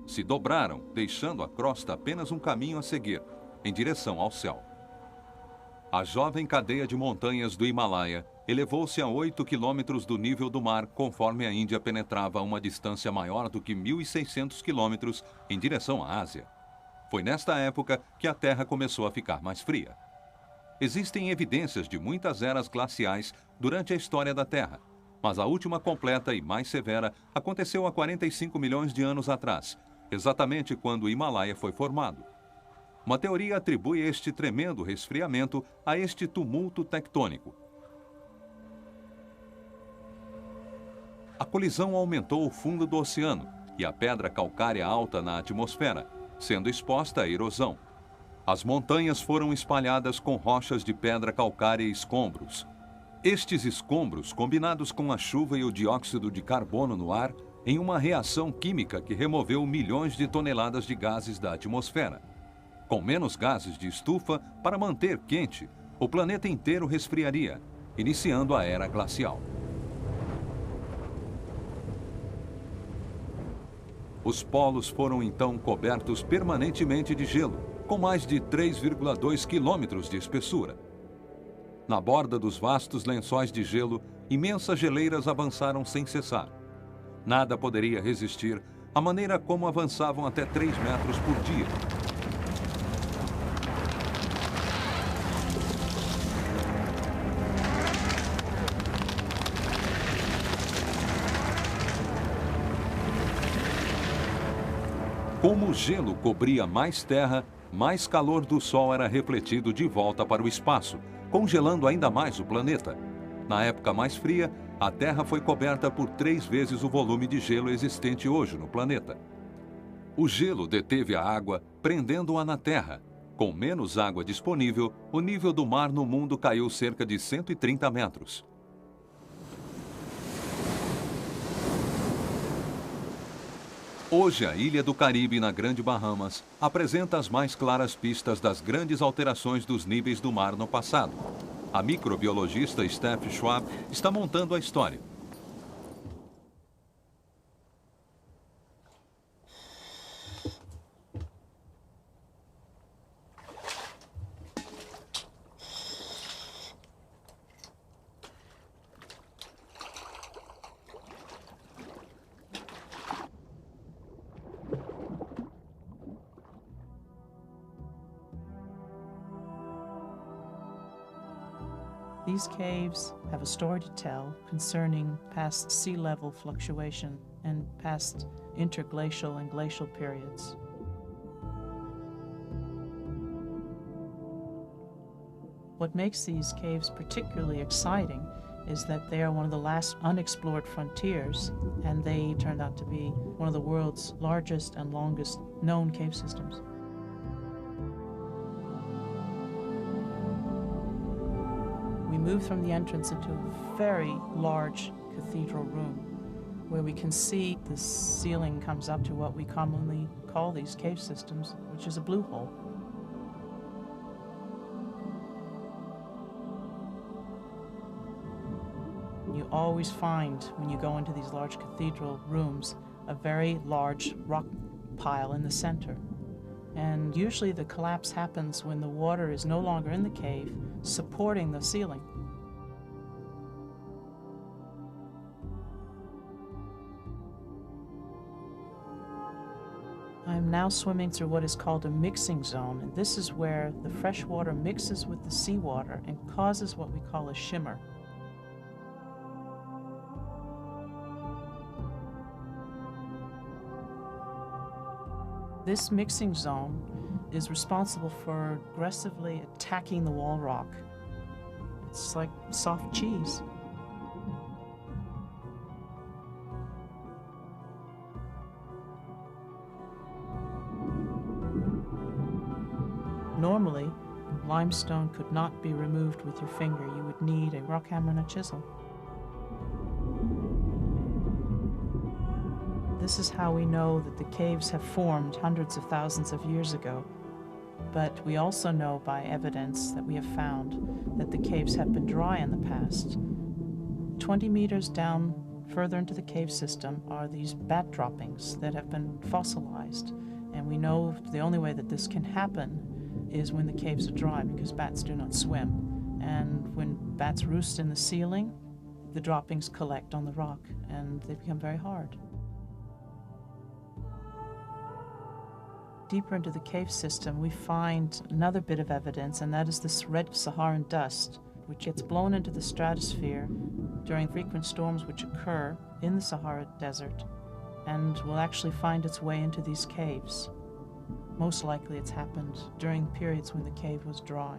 Se dobraram, deixando a crosta apenas um caminho a seguir, em direção ao céu. A jovem cadeia de montanhas do Himalaia elevou-se a 8 quilômetros do nível do mar conforme a Índia penetrava uma distância maior do que 1.600 quilômetros em direção à Ásia. Foi nesta época que a Terra começou a ficar mais fria. Existem evidências de muitas eras glaciais durante a história da Terra, mas a última completa e mais severa aconteceu há 45 milhões de anos atrás, exatamente quando o Himalaia foi formado. Uma teoria atribui este tremendo resfriamento a este tumulto tectônico. A colisão aumentou o fundo do oceano e a pedra calcária alta na atmosfera, sendo exposta à erosão. As montanhas foram espalhadas com rochas de pedra calcária e escombros. Estes escombros, combinados com a chuva e o dióxido de carbono no ar, em uma reação química que removeu milhões de toneladas de gases da atmosfera. Com menos gases de estufa para manter quente, o planeta inteiro resfriaria, iniciando a era glacial. Os polos foram então cobertos permanentemente de gelo, com mais de 3,2 quilômetros de espessura. Na borda dos vastos lençóis de gelo, imensas geleiras avançaram sem cessar. Nada poderia resistir à maneira como avançavam até 3 metros por dia. Como o gelo cobria mais terra, mais calor do Sol era refletido de volta para o espaço, congelando ainda mais o planeta. Na época mais fria, a Terra foi coberta por 3 vezes o volume de gelo existente hoje no planeta. O gelo deteve a água, prendendo-a na Terra. Com menos água disponível, o nível do mar no mundo caiu cerca de 130 metros. Hoje, a ilha do Caribe, na Grande Bahamas, apresenta as mais claras pistas das grandes alterações dos níveis do mar no passado. A microbiologista Steph Schwab está montando a história. These caves have a story to tell concerning past sea level fluctuation and past interglacial and glacial periods. What makes these caves particularly exciting is that they are one of the last unexplored frontiers, and they turned out to be one of the world's largest and longest known cave systems. We move from the entrance into a very large cathedral room where we can see the ceiling comes up to what we commonly call these cave systems, which is a blue hole. You always find, when you go into these large cathedral rooms, a very large rock pile in the center. And usually the collapse happens when the water is no longer in the cave, supporting the ceiling. I'm now swimming through what is called a mixing zone, and this is where the fresh water mixes with the seawater and causes what we call a shimmer. This mixing zone is responsible for aggressively attacking the wall rock. It's like soft cheese. Normally, limestone could not be removed with your finger. You would need a rock hammer and a chisel. This is how we know that the caves have formed hundreds of thousands of years ago. But we also know by evidence that we have found that the caves have been dry in the past. 20 meters down further into the cave system are these bat droppings that have been fossilized. And we know the only way that this can happen is when the caves are dry, because bats do not swim. And when bats roost in the ceiling, the droppings collect on the rock and they become very hard. Deeper into the cave system, we find another bit of evidence, and that is this red Saharan dust, which gets blown into the stratosphere during frequent storms which occur in the Sahara Desert, and will actually find its way into these caves. Most likely it's happened during periods when the cave was dry.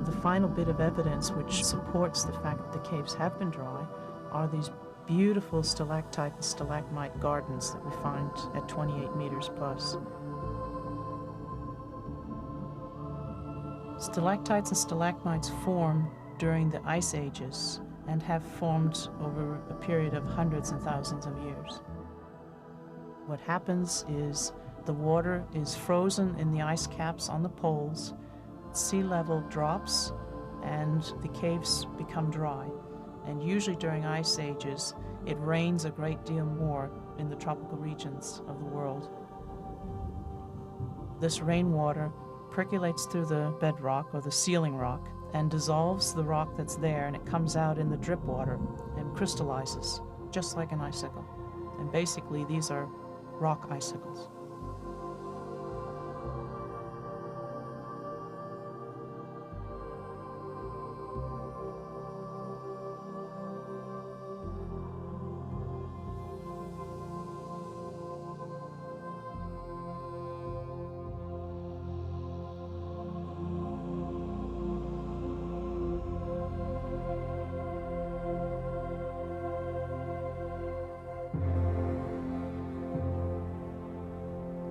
The final bit of evidence which supports the fact that the caves have been dry are these beautiful stalactite and stalagmite gardens that we find at 28 meters plus. Stalactites and stalagmites form during the ice ages and have formed over a period of hundreds and thousands of years. What happens is the water is frozen in the ice caps on the poles, sea level drops, and the caves become dry. And usually during ice ages, it rains a great deal more in the tropical regions of the world. This rainwater percolates through the bedrock or the sealing rock and dissolves the rock that's there, and it comes out in the drip water and crystallizes, just like an icicle. And basically, these are rock icicles.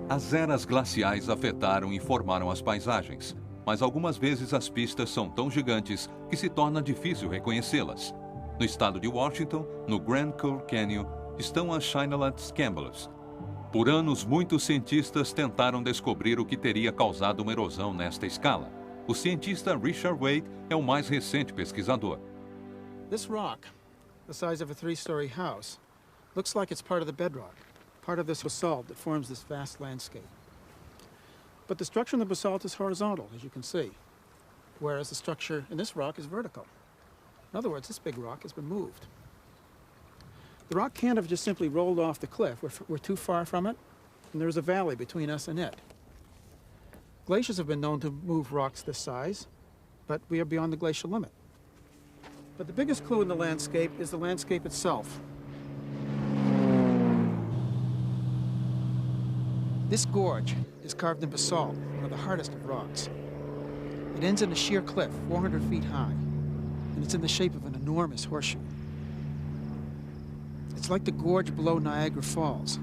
As eras glaciais afetaram e formaram as paisagens, mas algumas vezes as pistas são tão gigantes que se torna difícil reconhecê-las. No estado de Washington, no Grand Coulee Canyon, estão as Shinelat Campbells. Por anos, muitos cientistas tentaram descobrir o que teria causado uma erosão nesta escala. O cientista Richard Wade é o mais recente pesquisador. This rock, the size of a three-story house, looks like it's part of the bedrock. Part of this basalt that forms this vast landscape. But the structure in the basalt is horizontal, as you can see, whereas the structure in this rock is vertical. In other words, this big rock has been moved. The rock can't have just simply rolled off the cliff. We're too far from it, and there's a valley between us and it. Glaciers have been known to move rocks this size, but we are beyond the glacial limit. But the biggest clue in the landscape is the landscape itself. This gorge is carved in basalt, one of the hardest of rocks. It ends in a sheer cliff, 400 feet high, and it's in the shape of an enormous horseshoe. It's like the gorge below Niagara Falls,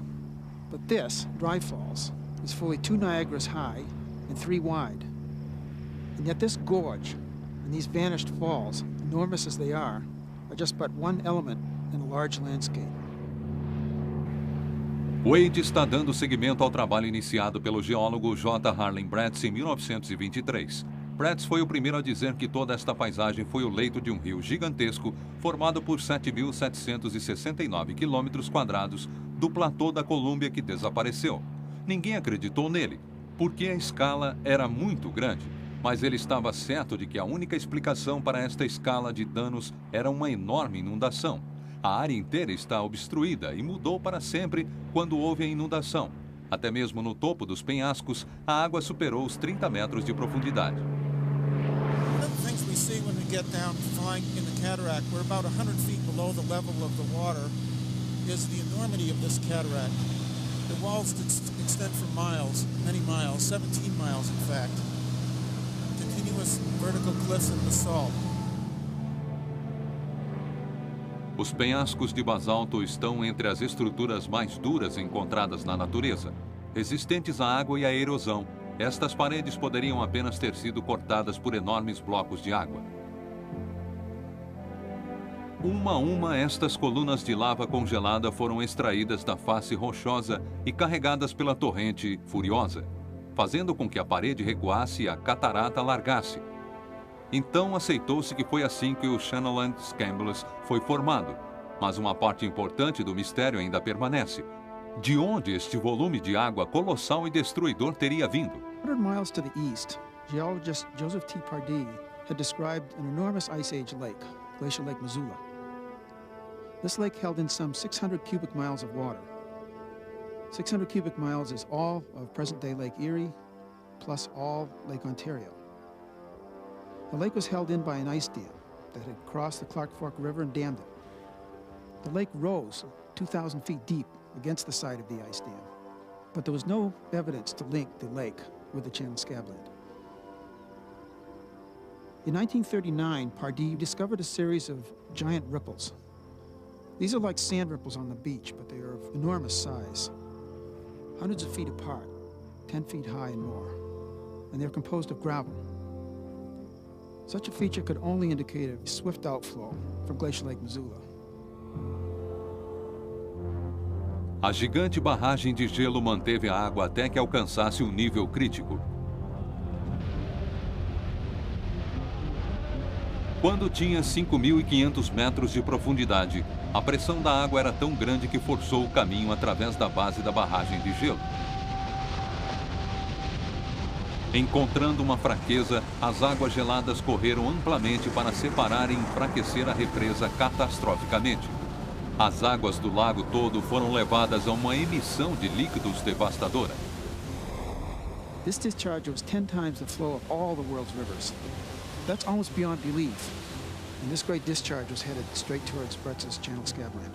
but this, Dry Falls, is fully 2 Niagaras high and 3 wide. And yet this gorge and these vanished falls, enormous as they are just but one element in a large landscape. Wade está dando seguimento ao trabalho iniciado pelo geólogo J. Harlan Bretz em 1923. Bretz foi o primeiro a dizer que toda esta paisagem foi o leito de um rio gigantesco formado por 7.769 quilômetros quadrados do platô da Colômbia que desapareceu. Ninguém acreditou nele, porque a escala era muito grande, mas ele estava certo de que a única explicação para esta escala de danos era uma enorme inundação. A área inteira está obstruída e mudou para sempre quando houve a inundação. Até mesmo no topo dos penhascos, a água superou os 30 metros de profundidade. One of the things we see when we get down flying in the cataract, we're about 100 feet below the level of the water, is the enormity of this cataract. The walls extend for miles, many miles, 17 miles in fact. Continuous vertical cliffs of basalt. Os penhascos de basalto estão entre as estruturas mais duras encontradas na natureza, resistentes à água e à erosão. Estas paredes poderiam apenas ter sido cortadas por enormes blocos de água. Uma a uma, estas colunas de lava congelada foram extraídas da face rochosa e carregadas pela torrente furiosa. fazendo com que a parede recuasse e a catarata largasse. Então aceitou-se que foi assim que o Shannonland Scambulus foi formado, mas uma parte importante do mistério ainda permanece. De onde este volume de água colossal e destruidor teria vindo? 100 miles to the east, geologist Joseph T. Pardee had described an enormous Ice Age lake, Glacial Lake Missoula. This lake held in some 600 cubic miles of water. 600 cubic miles is all of present-day Lake Erie, plus all Lake Ontario. The lake was held in by an ice dam that had crossed the Clark Fork River and dammed it. The lake rose 2,000 feet deep against the side of the ice dam, but there was no evidence to link the lake with the Channel Scabland. In 1939, Pardee discovered a series of giant ripples. These are like sand ripples on the beach, but they are of enormous size, hundreds of feet apart, 10 feet high and more, and they're composed of gravel. Such a feature could only indicate a swift outflow from Glacial Lake Missoula. A gigante barragem de gelo manteve a água até que alcançasse um nível crítico. Quando tinha 5.500 metros de profundidade, a pressão da água era tão grande que forçou o caminho através da base da barragem de gelo. Encontrando uma fraqueza, as águas geladas correram amplamente para separar e enfraquecer a represa catastroficamente. As águas do lago todo foram levadas a uma emissão de líquidos devastadora. This discharge was 10 times the flow of all the world's rivers. That's almost beyond belief. And this great discharge was headed straight towards Bretz's Channel Scabland.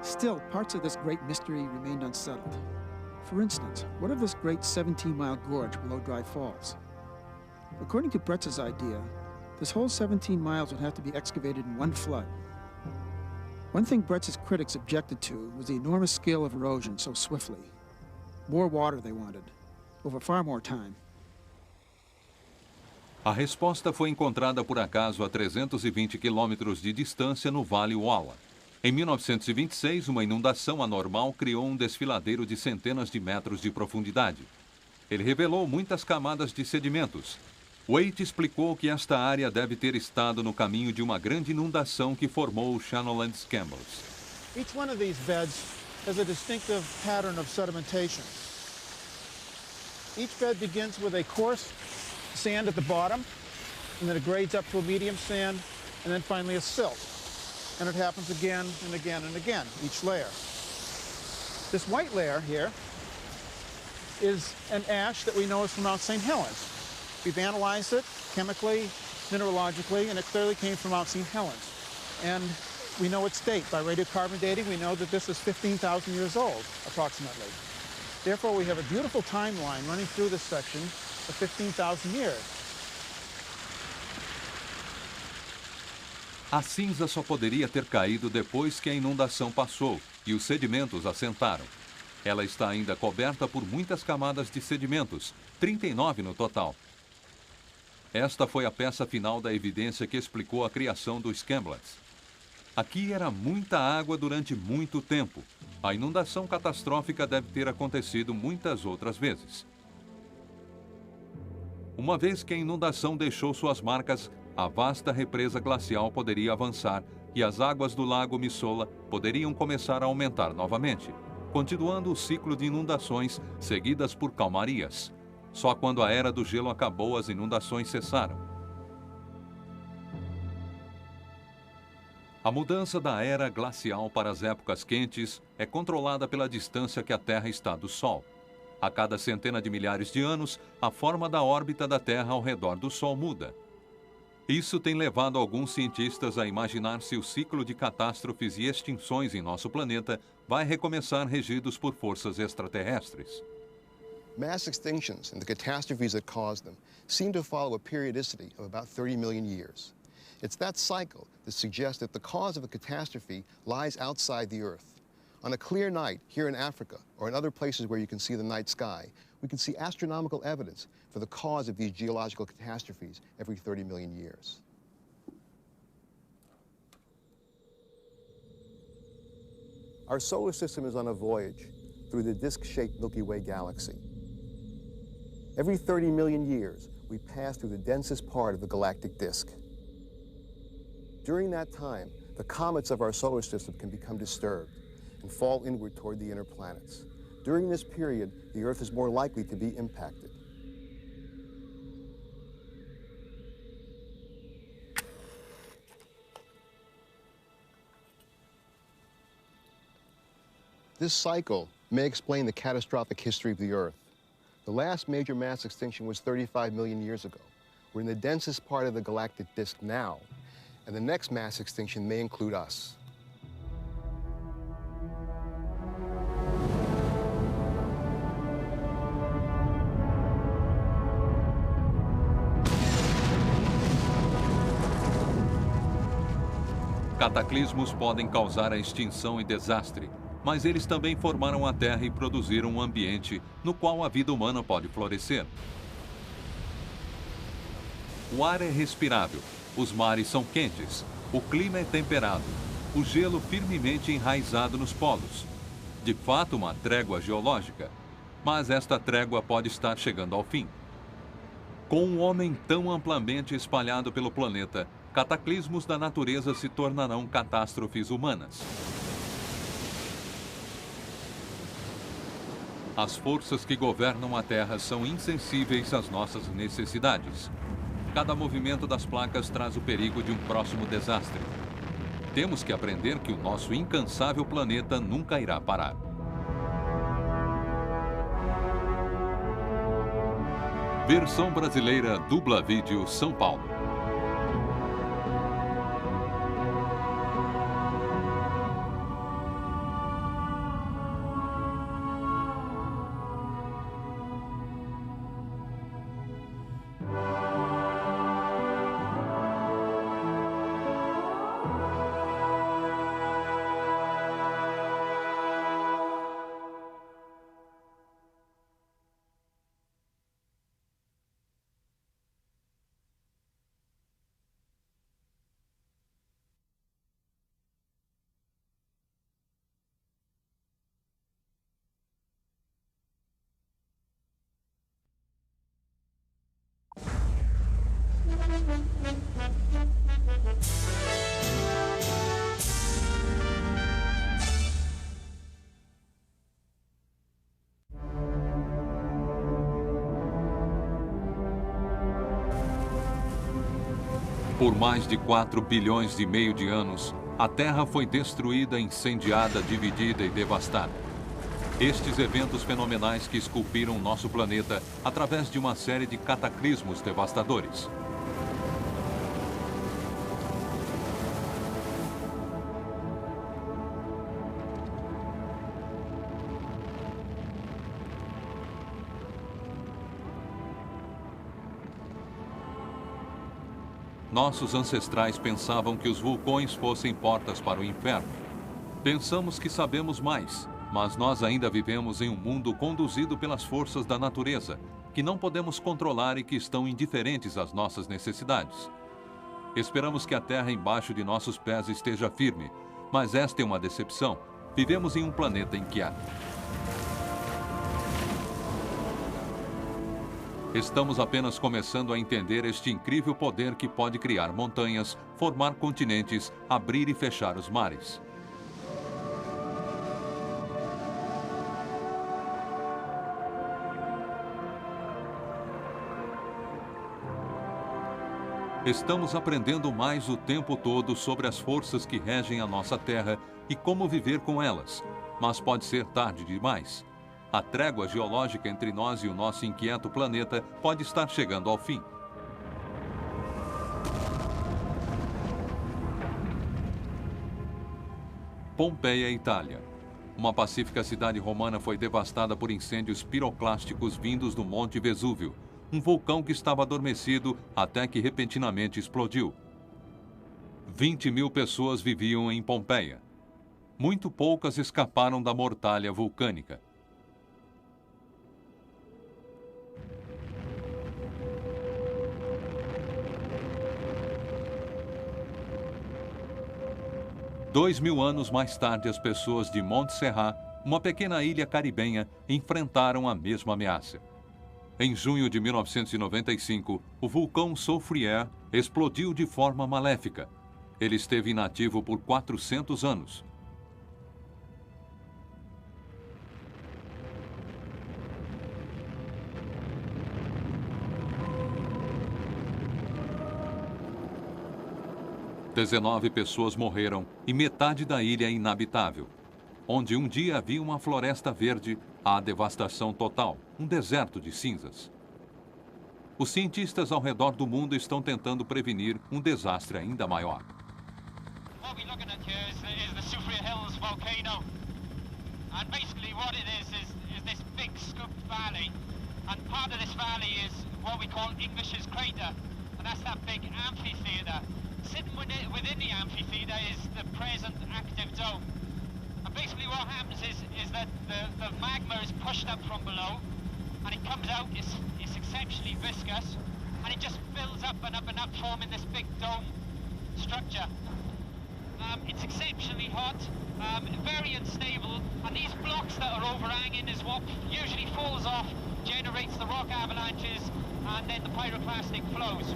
Still, parts of this great mystery remained unsettled. For instance, what of this great 17-mile gorge below Dry Falls? According to Bretz's idea, this whole 17 miles would have to be excavated in one flood. One thing Bretz's critics objected to was the enormous scale of erosion so swiftly. More water they wanted, over far more time. A resposta foi encontrada por acaso a 320 quilômetros de distância no Vale Walla. Em 1926, uma inundação anormal criou um desfiladeiro de centenas de metros de profundidade. Ele revelou muitas camadas de sedimentos. Waite explicou que esta área deve ter estado no caminho de uma grande inundação que formou o Shannonland Scambulus. Each one of these beds has a distinctive pattern of sedimentation. Each bed begins with a coarse sand at the bottom, and then it grades up to a medium sand, and then finally a silt. And it happens again and again and again, each layer. This white layer here is an ash that we know is from Mount St. Helens. We've analyzed it chemically, mineralogically, and it clearly came from Mount St. Helens. And we know its date. By radiocarbon dating, we know that this is 15,000 years old, approximately. Therefore, we have a beautiful timeline running through this section of 15,000 years. A cinza só poderia ter caído depois que a inundação passou e os sedimentos assentaram. Ela está ainda coberta por muitas camadas de sedimentos, 39 no total. Esta foi a peça final da evidência que explicou a criação dos Scamblands. Aqui era muita água durante muito tempo. A inundação catastrófica deve ter acontecido muitas outras vezes. Uma vez que a inundação deixou suas marcas, a vasta represa glacial poderia avançar e as águas do lago Missoula poderiam começar a aumentar novamente, continuando o ciclo de inundações seguidas por calmarias. Só quando a era do gelo acabou, as inundações cessaram. A mudança da era glacial para as épocas quentes é controlada pela distância que a Terra está do Sol. A cada centena de milhares de anos, a forma da órbita da Terra ao redor do Sol muda. Isso tem levado alguns cientistas a imaginar se o ciclo de catástrofes e extinções em nosso planeta vai recomeçar regidos por forças extraterrestres. Mass extinctions and the catastrophes that caused them seem to follow a periodicity of about 30 million years. It's that cycle that suggests that the cause of a catastrophe lies outside the Earth. On a clear night here in Africa or in other places where you can see the night sky, we can see astronomical evidence for the cause of these geological catastrophes every 30 million years. Our solar system is on a voyage through the disk-shaped Milky Way galaxy. Every 30 million years, we pass through the densest part of the galactic disk. During that time, the comets of our solar system can become disturbed and fall inward toward the inner planets. During this period, the Earth is more likely to be impacted. This cycle may explain the catastrophic history of the Earth. The last major mass extinction was 35 million years ago. We're in the densest part of the galactic disk now, and the next mass extinction may include us. Cataclismos podem causar a extinção e desastre, mas eles também formaram a Terra e produziram um ambiente no qual a vida humana pode florescer. O ar é respirável, os mares são quentes, o clima é temperado, o gelo firmemente enraizado nos polos. De fato, uma trégua geológica, mas esta trégua pode estar chegando ao fim. Com um homem tão amplamente espalhado pelo planeta, cataclismos da natureza se tornarão catástrofes humanas. As forças que governam a Terra são insensíveis às nossas necessidades. Cada movimento das placas traz o perigo de um próximo desastre. Temos que aprender que o nosso incansável planeta nunca irá parar. Versão brasileira Dubla Vídeo São Paulo. Por mais de 4 bilhões e meio de anos, a Terra foi destruída, incendiada, dividida e devastada. Estes eventos fenomenais que esculpiram nosso planeta através de uma série de cataclismos devastadores. Nossos ancestrais pensavam que os vulcões fossem portas para o inferno. Pensamos que sabemos mais, mas nós ainda vivemos em um mundo conduzido pelas forças da natureza, que não podemos controlar e que estão indiferentes às nossas necessidades. Esperamos que a terra embaixo de nossos pés esteja firme, mas esta é uma decepção. Vivemos em um planeta inquieto. Estamos apenas começando a entender este incrível poder que pode criar montanhas, formar continentes, abrir e fechar os mares. Estamos aprendendo mais o tempo todo sobre as forças que regem a nossa Terra e como viver com elas, mas pode ser tarde demais. A trégua geológica entre nós e o nosso inquieto planeta pode estar chegando ao fim. Pompeia, Itália. Uma pacífica cidade romana foi devastada por incêndios piroclásticos vindos do Monte Vesúvio, um vulcão que estava adormecido até que repentinamente explodiu. 20 mil pessoas viviam em Pompeia. Muito poucas escaparam da mortalha vulcânica. Dois 2000 anos mais tarde, as pessoas de Montserrat uma pequena ilha caribenha, enfrentaram a mesma ameaça. Em junho de 1995, o vulcão Soufrière explodiu de forma maléfica. Ele esteve inativo por 400 anos. Dezenove pessoas morreram e metade da ilha é inabitável. Onde um dia havia uma floresta verde, há devastação total, um deserto de cinzas. Os cientistas ao redor do mundo estão tentando prevenir um desastre ainda maior. What we're looking at here is the Soufrière Hills volcano. And basically what it is this big scooped valley. And part of this valley is what we call English's Crater. And that's that big amphitheater. Sitting within the amphitheater is the present active dome. And basically what happens is that the magma is pushed up from below and it comes out, it's exceptionally viscous, and it just fills up and up and up, forming this big dome structure. It's exceptionally hot, very unstable, and these blocks that are overhanging is what usually falls off, generates the rock avalanches, and then the pyroclastic flows.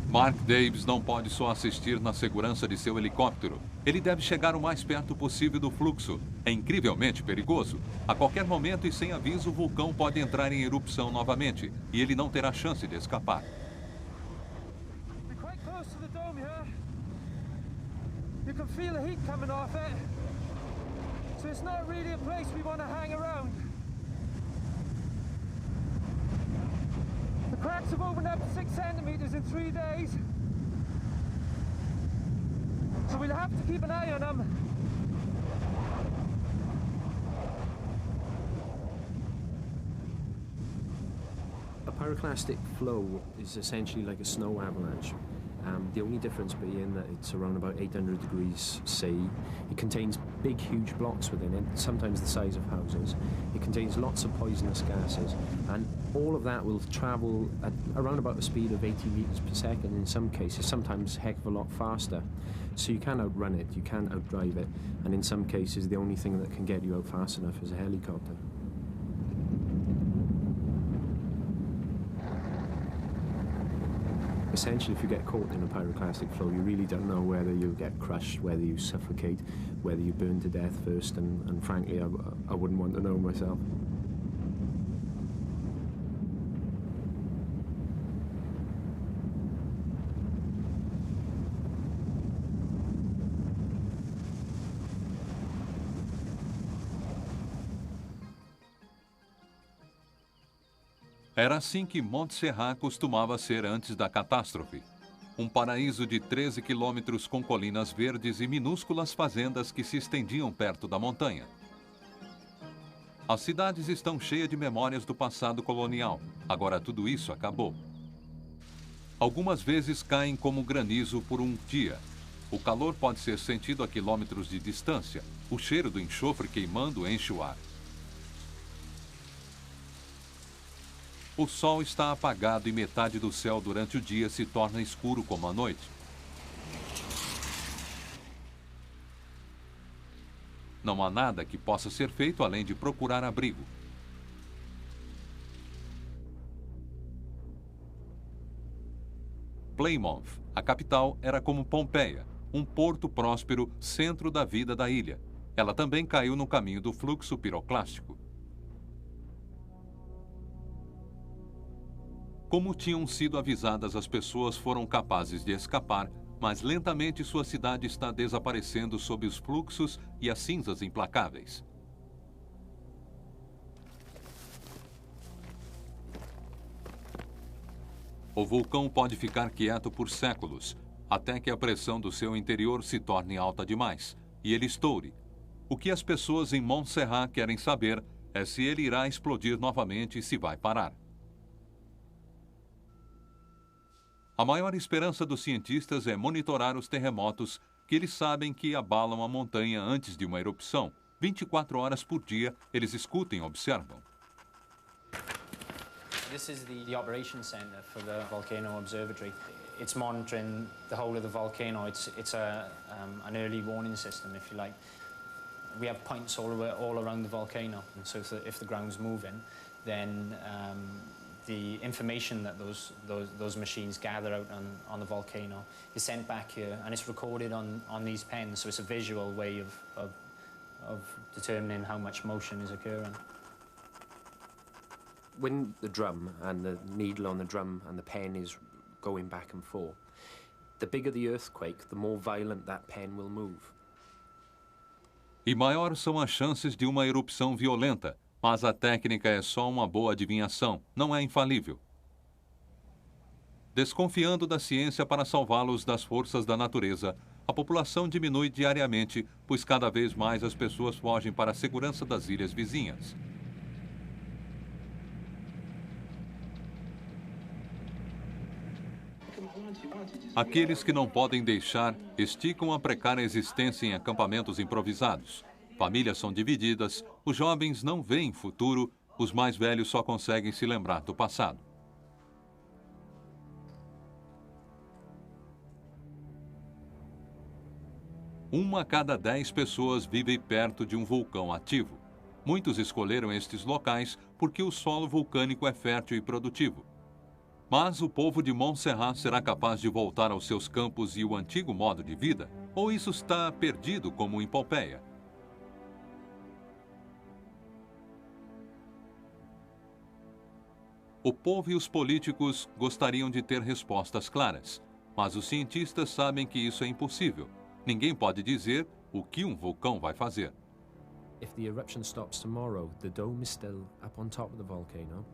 Mark Davis não pode só assistir na segurança de seu helicóptero. Ele deve chegar o mais perto possível do fluxo. É incrivelmente perigoso. A qualquer momento e sem aviso, o vulcão pode entrar em erupção novamente, e ele não terá chance de escapar. You can feel the heat coming off it. So it's not really a place we want to hang around. The cracks have opened up 6 centimeters in 3 days. So we'll have to keep an eye on them. A pyroclastic flow is essentially like a snow avalanche. The only difference being that it's around about 800 degrees C. It contains big, huge blocks within it, sometimes the size of houses. It contains lots of poisonous gases, and all of that will travel at around about the speed of 80 meters per second in some cases, sometimes a heck of a lot faster. So you can't outrun it, you can't outdrive it, and in some cases the only thing that can get you out fast enough is a helicopter. Essentially, if you get caught in a pyroclastic flow, you really don't know whether you get crushed, whether you suffocate, whether you burn to death first, and frankly, I wouldn't want to know myself. Era assim que Montserrat costumava ser antes da catástrofe. Um paraíso de 13 quilômetros com colinas verdes e minúsculas fazendas que se estendiam perto da montanha. As cidades estão cheias de memórias do passado colonial. Agora tudo isso acabou. Algumas vezes caem como granizo por um dia. O calor pode ser sentido a quilômetros de distância. O cheiro do enxofre queimando enche o ar. O sol está apagado e metade do céu durante o dia se torna escuro como a noite. Não há nada que possa ser feito além de procurar abrigo. Plymouth, a capital, era como Pompeia, um porto próspero, centro da vida da ilha. Ela também caiu no caminho do fluxo piroclástico. Como tinham sido avisadas, as pessoas foram capazes de escapar, mas lentamente sua cidade está desaparecendo sob os fluxos e as cinzas implacáveis. O vulcão pode ficar quieto por séculos, até que a pressão do seu interior se torne alta demais, e ele estoure. O que as pessoas em Montserrat querem saber é se ele irá explodir novamente e se vai parar. A maior esperança dos cientistas é monitorar os terremotos que eles sabem que abalam a montanha antes de uma erupção. 24 horas por dia, eles escutam e observam. This is the operation center for the Volcano Observatory. it's monitoring the whole of the volcano. It's an early warning system, if you like. We have points all around the volcano, and so if the ground's moving, then the information that those machines gather out on the volcano is sent back here, and it's recorded on these pens. So it's a visual way of determining how much motion is occurring. When the drum and the needle on the drum and the pen is going back and forth, the bigger the earthquake, the more violent that pen will move. E maiores são as chances de uma erupção violenta, mas a técnica é só uma boa adivinhação, não é infalível. Desconfiando da ciência para salvá-los das forças da natureza, a população diminui diariamente, pois cada vez mais as pessoas fogem para a segurança das ilhas vizinhas. Aqueles que não podem deixar esticam a precária existência em acampamentos improvisados. Famílias são divididas, os jovens não veem futuro, os mais velhos só conseguem se lembrar do passado. Uma a cada 10 pessoas vive perto de um vulcão ativo. Muitos escolheram estes locais porque o solo vulcânico é fértil e produtivo. Mas o povo de Montserrat será capaz de voltar aos seus campos e o antigo modo de vida? Ou isso está perdido como em Pompeia? O povo e os políticos gostariam de ter respostas claras, mas os cientistas sabem que isso é impossível. Ninguém pode dizer o que um vulcão vai fazer. If the eruption stops tomorrow, the dome is still up on top of the volcano.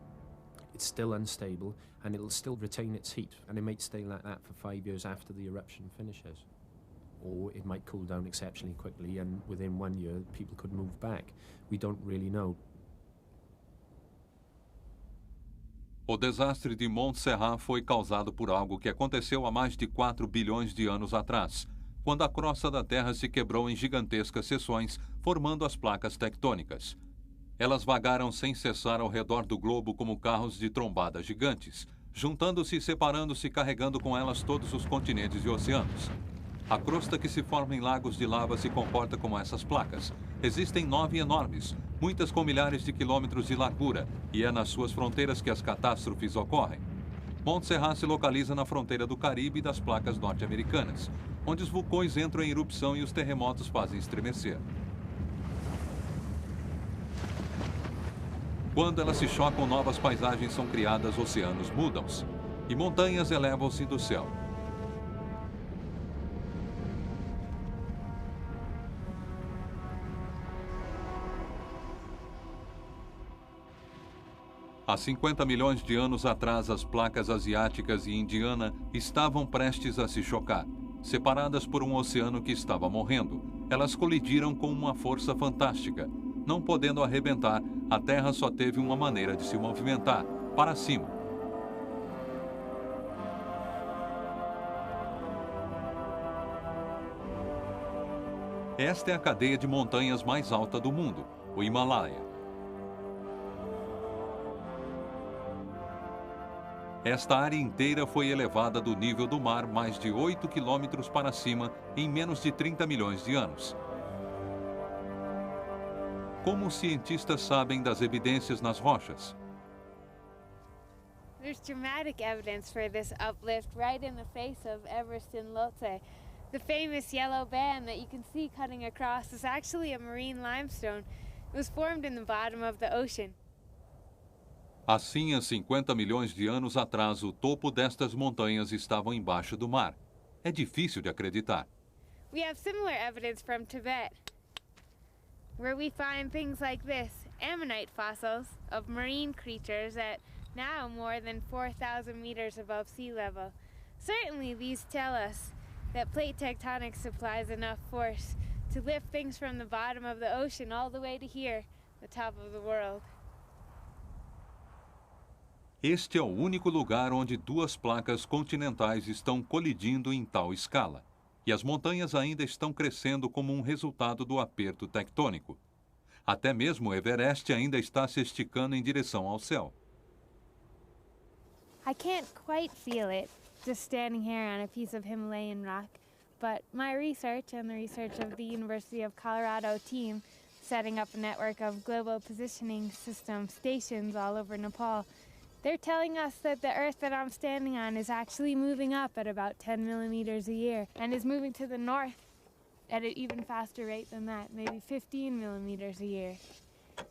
It's still unstable, and it'll still retain its heat, and it might stay like that for 5 years after the eruption finishes. Or it might cool down exceptionally quickly, and within 1 year, people could move back. We don't really know. O desastre de Montserrat foi causado por algo que aconteceu há mais de 4 bilhões de anos atrás, quando a crosta da Terra se quebrou em gigantescas seções, formando as placas tectônicas. Elas vagaram sem cessar ao redor do globo como carros de trombada gigantes, juntando-se e separando-se, carregando com elas todos os continentes e oceanos. A crosta que se forma em lagos de lava se comporta como essas placas. Existem 9 enormes, muitas com milhares de quilômetros de largura, e é nas suas fronteiras que as catástrofes ocorrem. Montserrat se localiza na fronteira do Caribe e das placas norte-americanas, onde os vulcões entram em erupção e os terremotos fazem estremecer. Quando elas se chocam, novas paisagens são criadas, oceanos mudam-se e montanhas elevam-se do céu. Há 50 milhões de anos atrás, as placas asiáticas e indiana estavam prestes a se chocar. Separadas por um oceano que estava morrendo, elas colidiram com uma força fantástica. Não podendo arrebentar, a Terra só teve uma maneira de se movimentar, para cima. Esta é a cadeia de montanhas mais alta do mundo, o Himalaia. Esta área inteira foi elevada do nível do mar mais de 8 quilômetros para cima em menos de 30 milhões de anos. Como os cientistas sabem das evidências nas rochas? There's dramatic evidence for this uplift right in the face of Everest in Lhotse. The famous yellow band that you can see cutting across is actually a marine limestone. It was formed in the bottom of the ocean. Assim, há 50 milhões de anos atrás, o topo destas montanhas estava embaixo do mar. É difícil de acreditar. We have similar evidence from Tibet, where we find things like this, ammonite fossils of marine creatures at now more than 4,000 meters above sea level. Certainly these tell us that plate tectonics supplies enough force to lift things from the bottom of the ocean all the way to here, the top of the world. Este é o único lugar onde duas placas continentais estão colidindo em tal escala, e as montanhas ainda estão crescendo como um resultado do aperto tectônico. Até mesmo o Everest ainda está se esticando em direção ao céu. I can't quite feel it, just standing here on a piece of Himalayan rock, but my research and the research of the University of Colorado team setting up a network of global positioning system stations all over Nepal, they're telling us that the Earth that I'm standing on is actually moving up at about 10 millimeters a year and is moving to the north at an even faster rate than that, maybe 15 millimeters a year.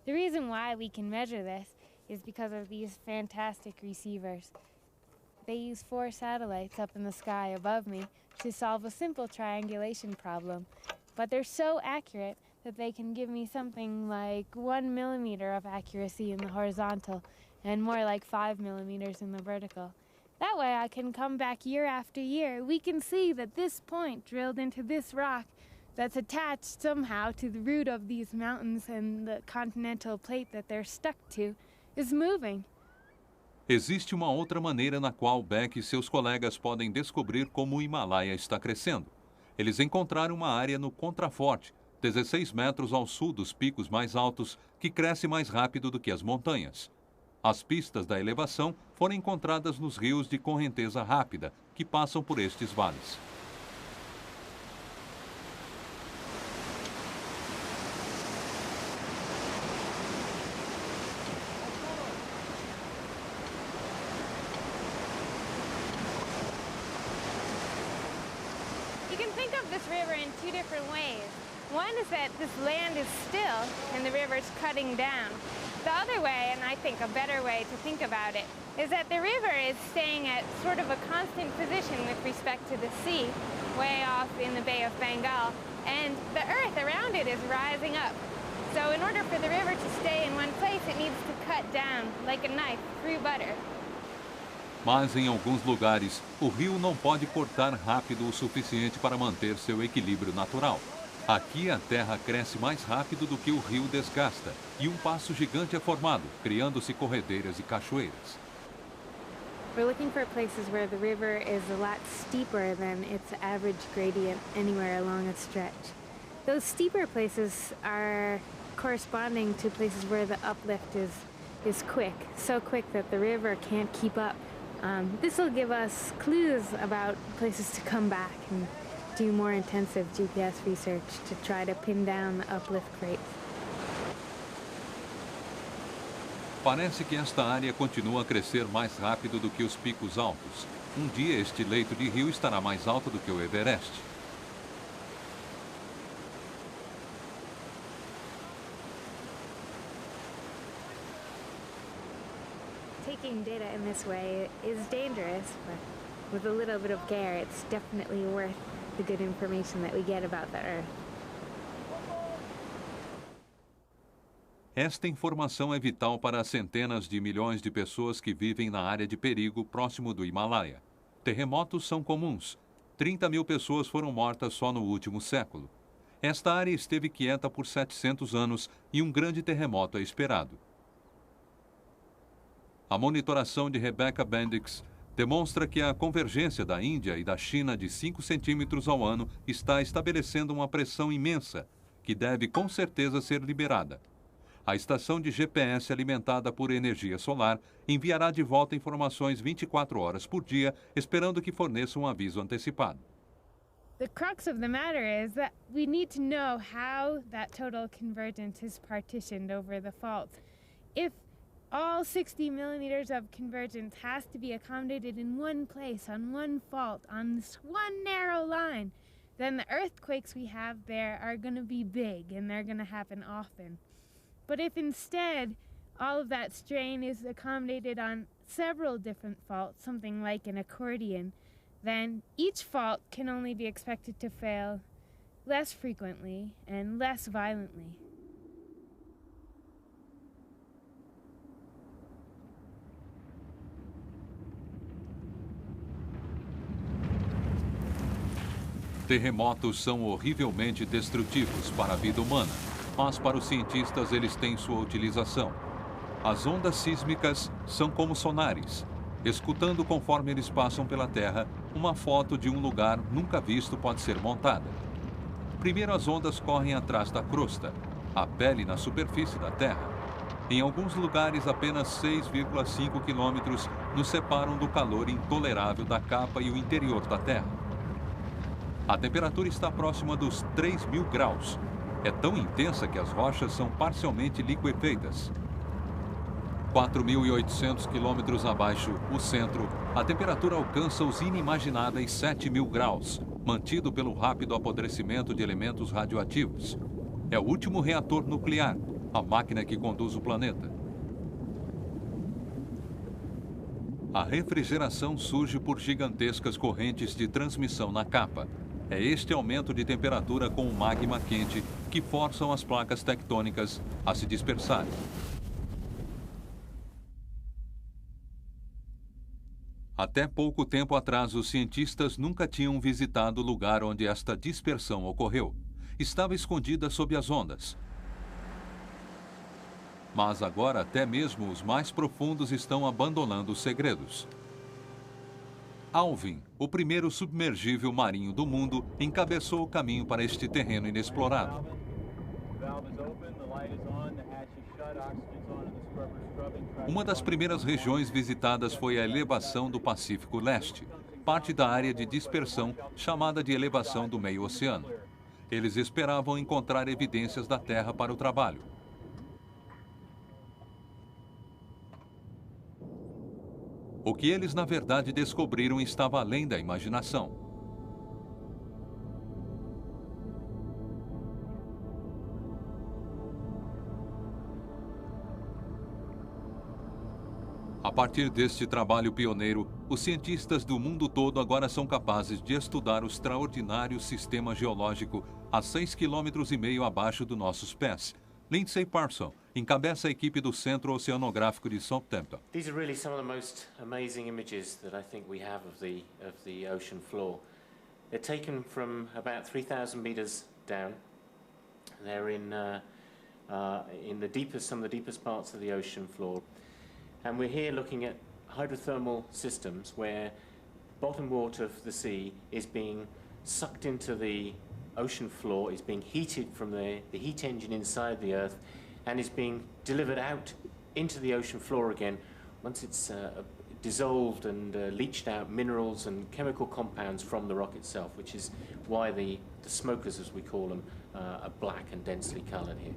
The reason why we can measure this is because of these fantastic receivers. They use 4 satellites up in the sky above me to solve a simple triangulation problem, but they're so accurate that they can give me something like 1 millimeter of accuracy in the horizontal and more like 5 millimeters in the vertical. That way I can come back year after year. We can see that this point drilled into this rock that's attached somehow to the root of these mountains and the continental plate that they're stuck to is moving. Existe uma outra maneira na qual Beck e seus colegas podem descobrir como o Himalaia está crescendo. Eles encontraram uma área no contraforte, 16 metros ao sul dos picos mais altos, que cresce mais rápido do que as montanhas. As pistas da elevação foram encontradas nos rios de correnteza rápida, que passam por estes vales. You can think of this river in 2 different ways. One is that this land is still and the river's cutting down. The other way, and I think a better way to think about it, is that the river is staying at sort of a constant position with respect to the sea, way off in the Bay of Bengal, and the earth around it is rising up. So in order for the river to stay in one place, it needs to cut down, like a knife, through butter. Mas em alguns lugares, o rio não pode cortar rápido o suficiente para manter seu equilíbrio natural. Aqui a terra cresce mais rápido do que o rio desgasta e um passo gigante é formado, criando-se corredeiras e cachoeiras. We're looking for places where the river is a lot steeper than its average gradient anywhere along a stretch. Those steeper places are corresponding to places where the uplift is quick, so quick that the river can't keep up. This will give us clues about places to come back and do more intensive GPS research to try to pin down the uplift rates. Parece que esta área continua a crescer mais rápido do que os picos altos. Um dia este leito de rio estará mais alto do que o Everest. Taking data in this way is dangerous, but with a little bit of care, it's definitely worth the good information that we get about the Earth. Esta informação é vital para as centenas de milhões de pessoas que vivem na área de perigo próximo do Himalaia. Terremotos são comuns. 30 mil pessoas foram mortas só no último século. Esta área esteve quieta por 700 anos e um grande terremoto é esperado. A monitoração de Rebecca Bendix demonstra que a convergência da Índia e da China de 5 centímetros ao ano está estabelecendo uma pressão imensa, que deve com certeza ser liberada. A estação de GPS alimentada por energia solar enviará de volta informações 24 horas por dia, esperando que forneça um aviso antecipado. The crux of the matter is that we need to know how that total convergence is partitioned over the fault. If all 60 millimeters of convergence has to be accommodated in one place, on one fault, on this one narrow line, then the earthquakes we have there are going to be big and they're going to happen often. But if instead all of that strain is accommodated on several different faults, something like an accordion, then each fault can only be expected to fail less frequently and less violently. Terremotos são horrivelmente destrutivos para a vida humana, mas para os cientistas eles têm sua utilização. As ondas sísmicas são como sonares. Escutando conforme eles passam pela Terra, uma foto de um lugar nunca visto pode ser montada. Primeiro as ondas correm atrás da crosta, a pele na superfície da Terra. Em alguns lugares, apenas 6,5 quilômetros nos separam do calor intolerável da capa e o interior da Terra. A temperatura está próxima dos 3.000 graus. É tão intensa que as rochas são parcialmente liquefeitas. 4.800 quilômetros abaixo, o centro, a temperatura alcança os inimagináveis 7.000 graus, mantido pelo rápido apodrecimento de elementos radioativos. É o último reator nuclear, a máquina que conduz o planeta. A refrigeração surge por gigantescas correntes de transmissão na capa. É este aumento de temperatura com o magma quente que forçam as placas tectônicas a se dispersarem. Até pouco tempo atrás, os cientistas nunca tinham visitado o lugar onde esta dispersão ocorreu. Estava escondida sob as ondas. Mas agora até mesmo os mais profundos estão abandonando os segredos. Alvin, o primeiro submergível marinho do mundo, encabeçou o caminho para este terreno inexplorado. Uma das primeiras regiões visitadas foi a elevação do Pacífico Leste, parte da área de dispersão chamada de elevação do meio-oceano. Eles esperavam encontrar evidências da Terra para o trabalho. O que eles, na verdade, descobriram estava além da imaginação. A partir deste trabalho pioneiro, os cientistas do mundo todo agora são capazes de estudar o extraordinário sistema geológico a 6,5 km abaixo dos nossos pés. Lindsay Parson encabeça a equipe do Centro Oceanográfico de Southampton. These are really some of the most amazing images that I think we have of the ocean floor. They're taken from about 3,000 meters down. They're in the deepest, some of the deepest parts of the ocean floor. And we're here looking at hydrothermal systems where bottom water of the sea is being sucked into the ocean floor, is being heated from the heat engine inside the Earth, and is being delivered out into the ocean floor again once it's dissolved and leached out minerals and chemical compounds from the rock itself, which is why the smokers, as we call them, are black and densely colored here.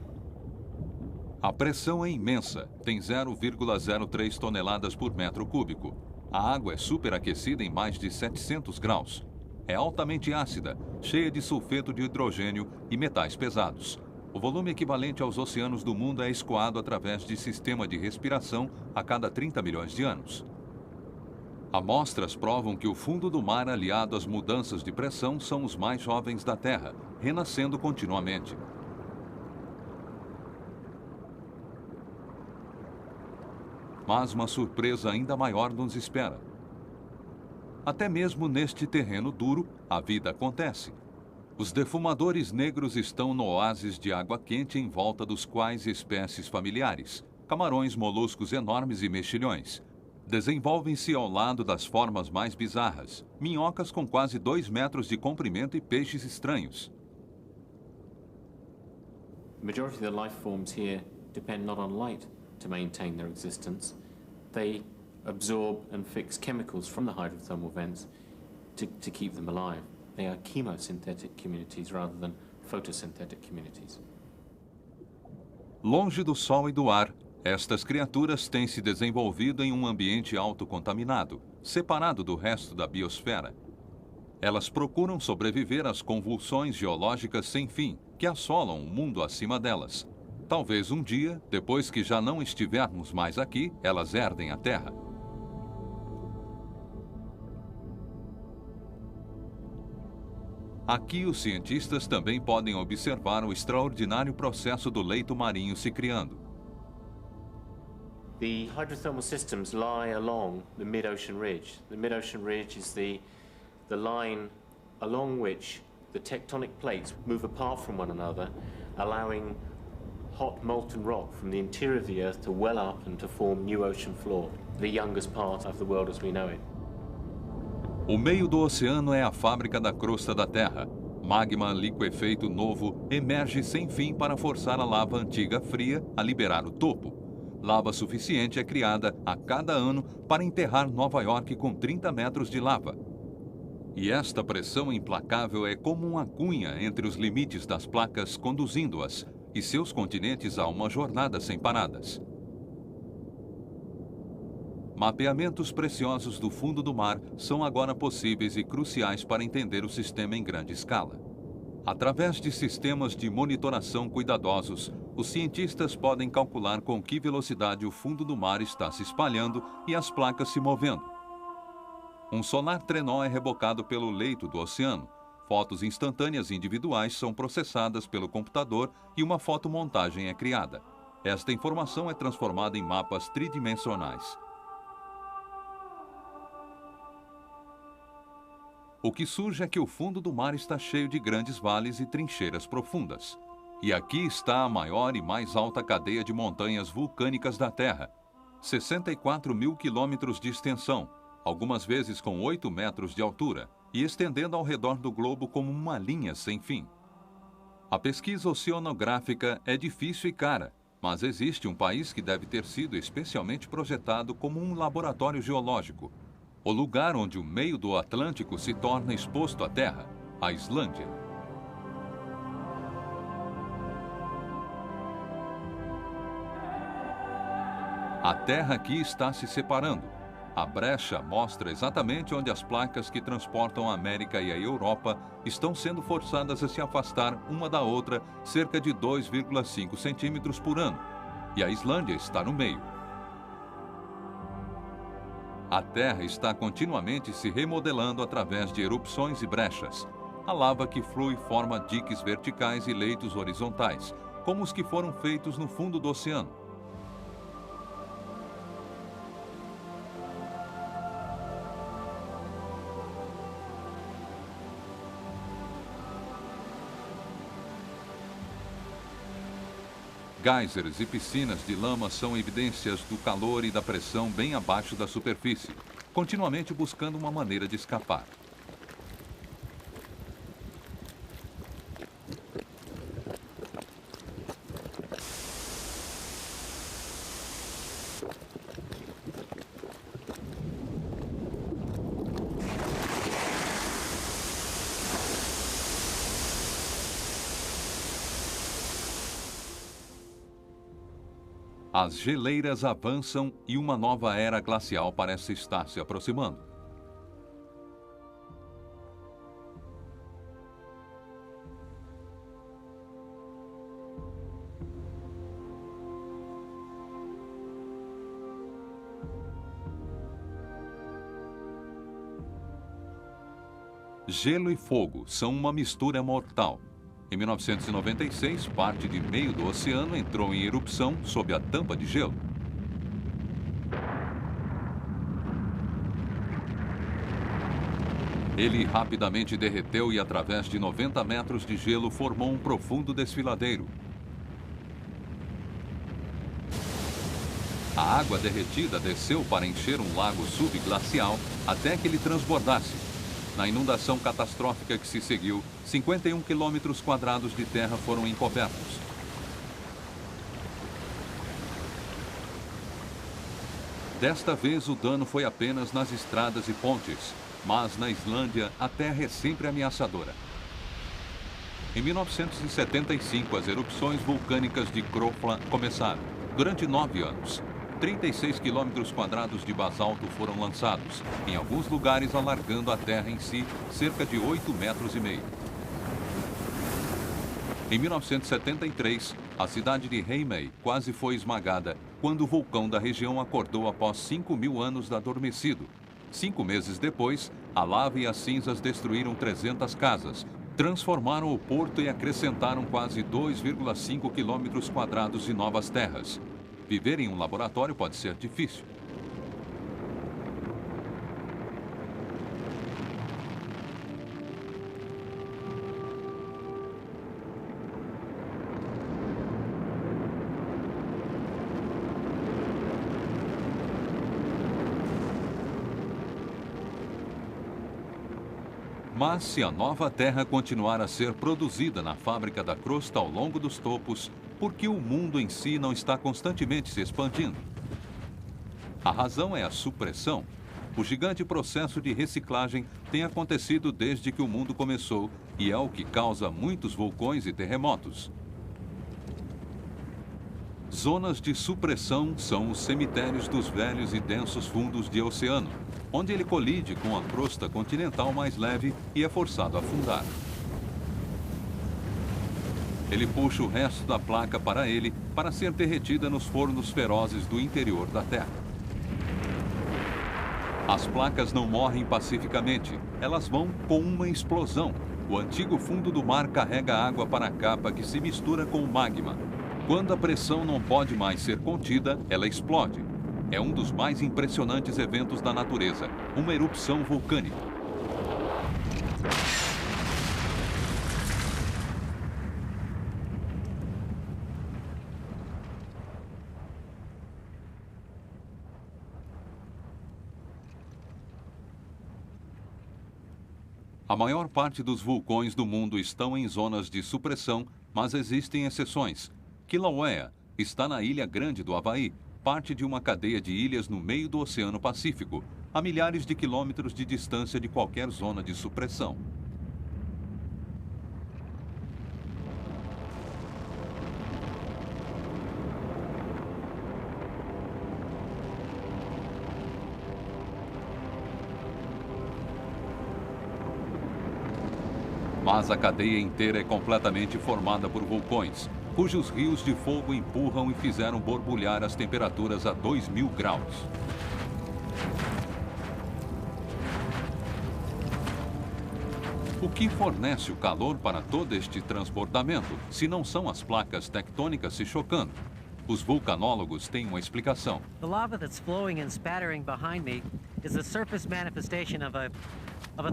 A pressão é imensa, tem 0,03 toneladas por metro cúbico. A água é superaquecida em mais de 700 graus. É altamente ácida, cheia de sulfeto de hidrogênio e metais pesados. O volume equivalente aos oceanos do mundo é escoado através de sistema de respiração a cada 30 milhões de anos. Amostras provam que o fundo do mar, aliado às mudanças de pressão, são os mais jovens da Terra, renascendo continuamente. Mas uma surpresa ainda maior nos espera. Até mesmo neste terreno duro, a vida acontece. Os defumadores negros estão no oásis de água quente em volta dos quais espécies familiares, camarões, moluscos enormes e mexilhões, desenvolvem-se ao lado das formas mais bizarras, minhocas com quase 2 metros de comprimento e peixes estranhos. The majority of the life forms here depend not on light to maintain their existence. They absorb and fix chemicals from the hydrothermal vents to keep them alive. They are chemosynthetic communities rather than photosynthetic communities. Longe do sol e do ar, estas criaturas têm se desenvolvido em um ambiente autocontaminado, separado do resto da biosfera. Elas procuram sobreviver às convulsões geológicas sem fim que assolam o mundo acima delas. Talvez um dia, depois que já não estivermos mais aqui, elas herdem a Terra. Aqui, os cientistas também podem observar o extraordinário processo do leito marinho se criando. The hydrothermal systems lie along the mid-ocean ridge. The mid-ocean ridge is the line along which the tectonic plates move apart from one another, allowing hot molten rock from the interior of the Earth to well up and to form new ocean floor, the youngest part of the world as we know it. O meio do oceano é a fábrica da crosta da Terra. Magma liquefeito novo emerge sem fim para forçar a lava antiga fria a liberar o topo. Lava suficiente é criada a cada ano para enterrar Nova York com 30 metros de lava. E esta pressão implacável é como uma cunha entre os limites das placas, conduzindo-as e seus continentes a uma jornada sem paradas. Mapeamentos preciosos do fundo do mar são agora possíveis e cruciais para entender o sistema em grande escala. Através de sistemas de monitoração cuidadosos, os cientistas podem calcular com que velocidade o fundo do mar está se espalhando e as placas se movendo. Um sonar trenó é rebocado pelo leito do oceano. Fotos instantâneas individuais são processadas pelo computador e uma fotomontagem é criada. Esta informação é transformada em mapas tridimensionais. O que surge é que o fundo do mar está cheio de grandes vales e trincheiras profundas. E aqui está a maior e mais alta cadeia de montanhas vulcânicas da Terra. 64 mil quilômetros de extensão, algumas vezes com 8 metros de altura, e estendendo ao redor do globo como uma linha sem fim. A pesquisa oceanográfica é difícil e cara, mas existe um país que deve ter sido especialmente projetado como um laboratório geológico. O lugar onde o meio do Atlântico se torna exposto à Terra, a Islândia. A Terra aqui está se separando. A brecha mostra exatamente onde as placas que transportam a América e a Europa estão sendo forçadas a se afastar uma da outra cerca de 2,5 centímetros por ano. E a Islândia está no meio. A Terra está continuamente se remodelando através de erupções e brechas. A lava que flui forma diques verticais e leitos horizontais, como os que foram feitos no fundo do oceano. Geysers e piscinas de lama são evidências do calor e da pressão bem abaixo da superfície, continuamente buscando uma maneira de escapar. As geleiras avançam e uma nova era glacial parece estar se aproximando. Gelo e fogo são uma mistura mortal. Em 1996, parte de meio do oceano entrou em erupção sob a tampa de gelo. Ele rapidamente derreteu e, através de 90 metros de gelo, formou um profundo desfiladeiro. A água derretida desceu para encher um lago subglacial até que ele transbordasse. Na inundação catastrófica que se seguiu, 51 quilômetros quadrados de terra foram encobertos. Desta vez, o dano foi apenas nas estradas e pontes, mas na Islândia a terra é sempre ameaçadora. Em 1975, as erupções vulcânicas de Krofla começaram. Durante 9 anos, 36 quilômetros quadrados de basalto foram lançados, em alguns lugares alargando a terra em si cerca de 8,5 metros. Em 1973, a cidade de Heimaey quase foi esmagada quando o vulcão da região acordou após 5.000 anos adormecido. 5 meses depois, a lava e as cinzas destruíram 300 casas, transformaram o porto e acrescentaram quase 2,5 quilômetros quadrados de novas terras. Viver em um laboratório pode ser difícil. Mas se a nova terra continuar a ser produzida na fábrica da crosta ao longo dos topos, por que o mundo em si não está constantemente se expandindo? A razão é a supressão. O gigante processo de reciclagem tem acontecido desde que o mundo começou e é o que causa muitos vulcões e terremotos. Zonas de supressão são os cemitérios dos velhos e densos fundos de oceano, onde ele colide com a crosta continental mais leve e é forçado a afundar. Ele puxa o resto da placa para ele para ser derretida nos fornos ferozes do interior da Terra. As placas não morrem pacificamente, elas vão com uma explosão. O antigo fundo do mar carrega água para a capa que se mistura com o magma. Quando a pressão não pode mais ser contida, ela explode. É um dos mais impressionantes eventos da natureza, uma erupção vulcânica. A maior parte dos vulcões do mundo estão em zonas de supressão, mas existem exceções. Kilauea está na Ilha Grande do Havaí, parte de uma cadeia de ilhas no meio do Oceano Pacífico, a milhares de quilômetros de distância de qualquer zona de supressão. Mas a cadeia inteira é completamente formada por vulcões, cujos rios de fogo empurram e fizeram borbulhar as temperaturas a 2000 graus. O que fornece o calor para todo este transbordamento, se não são as placas tectônicas se chocando? Os vulcanólogos têm uma explicação. The lava that's flowing and spattering behind me is a surface manifestation of a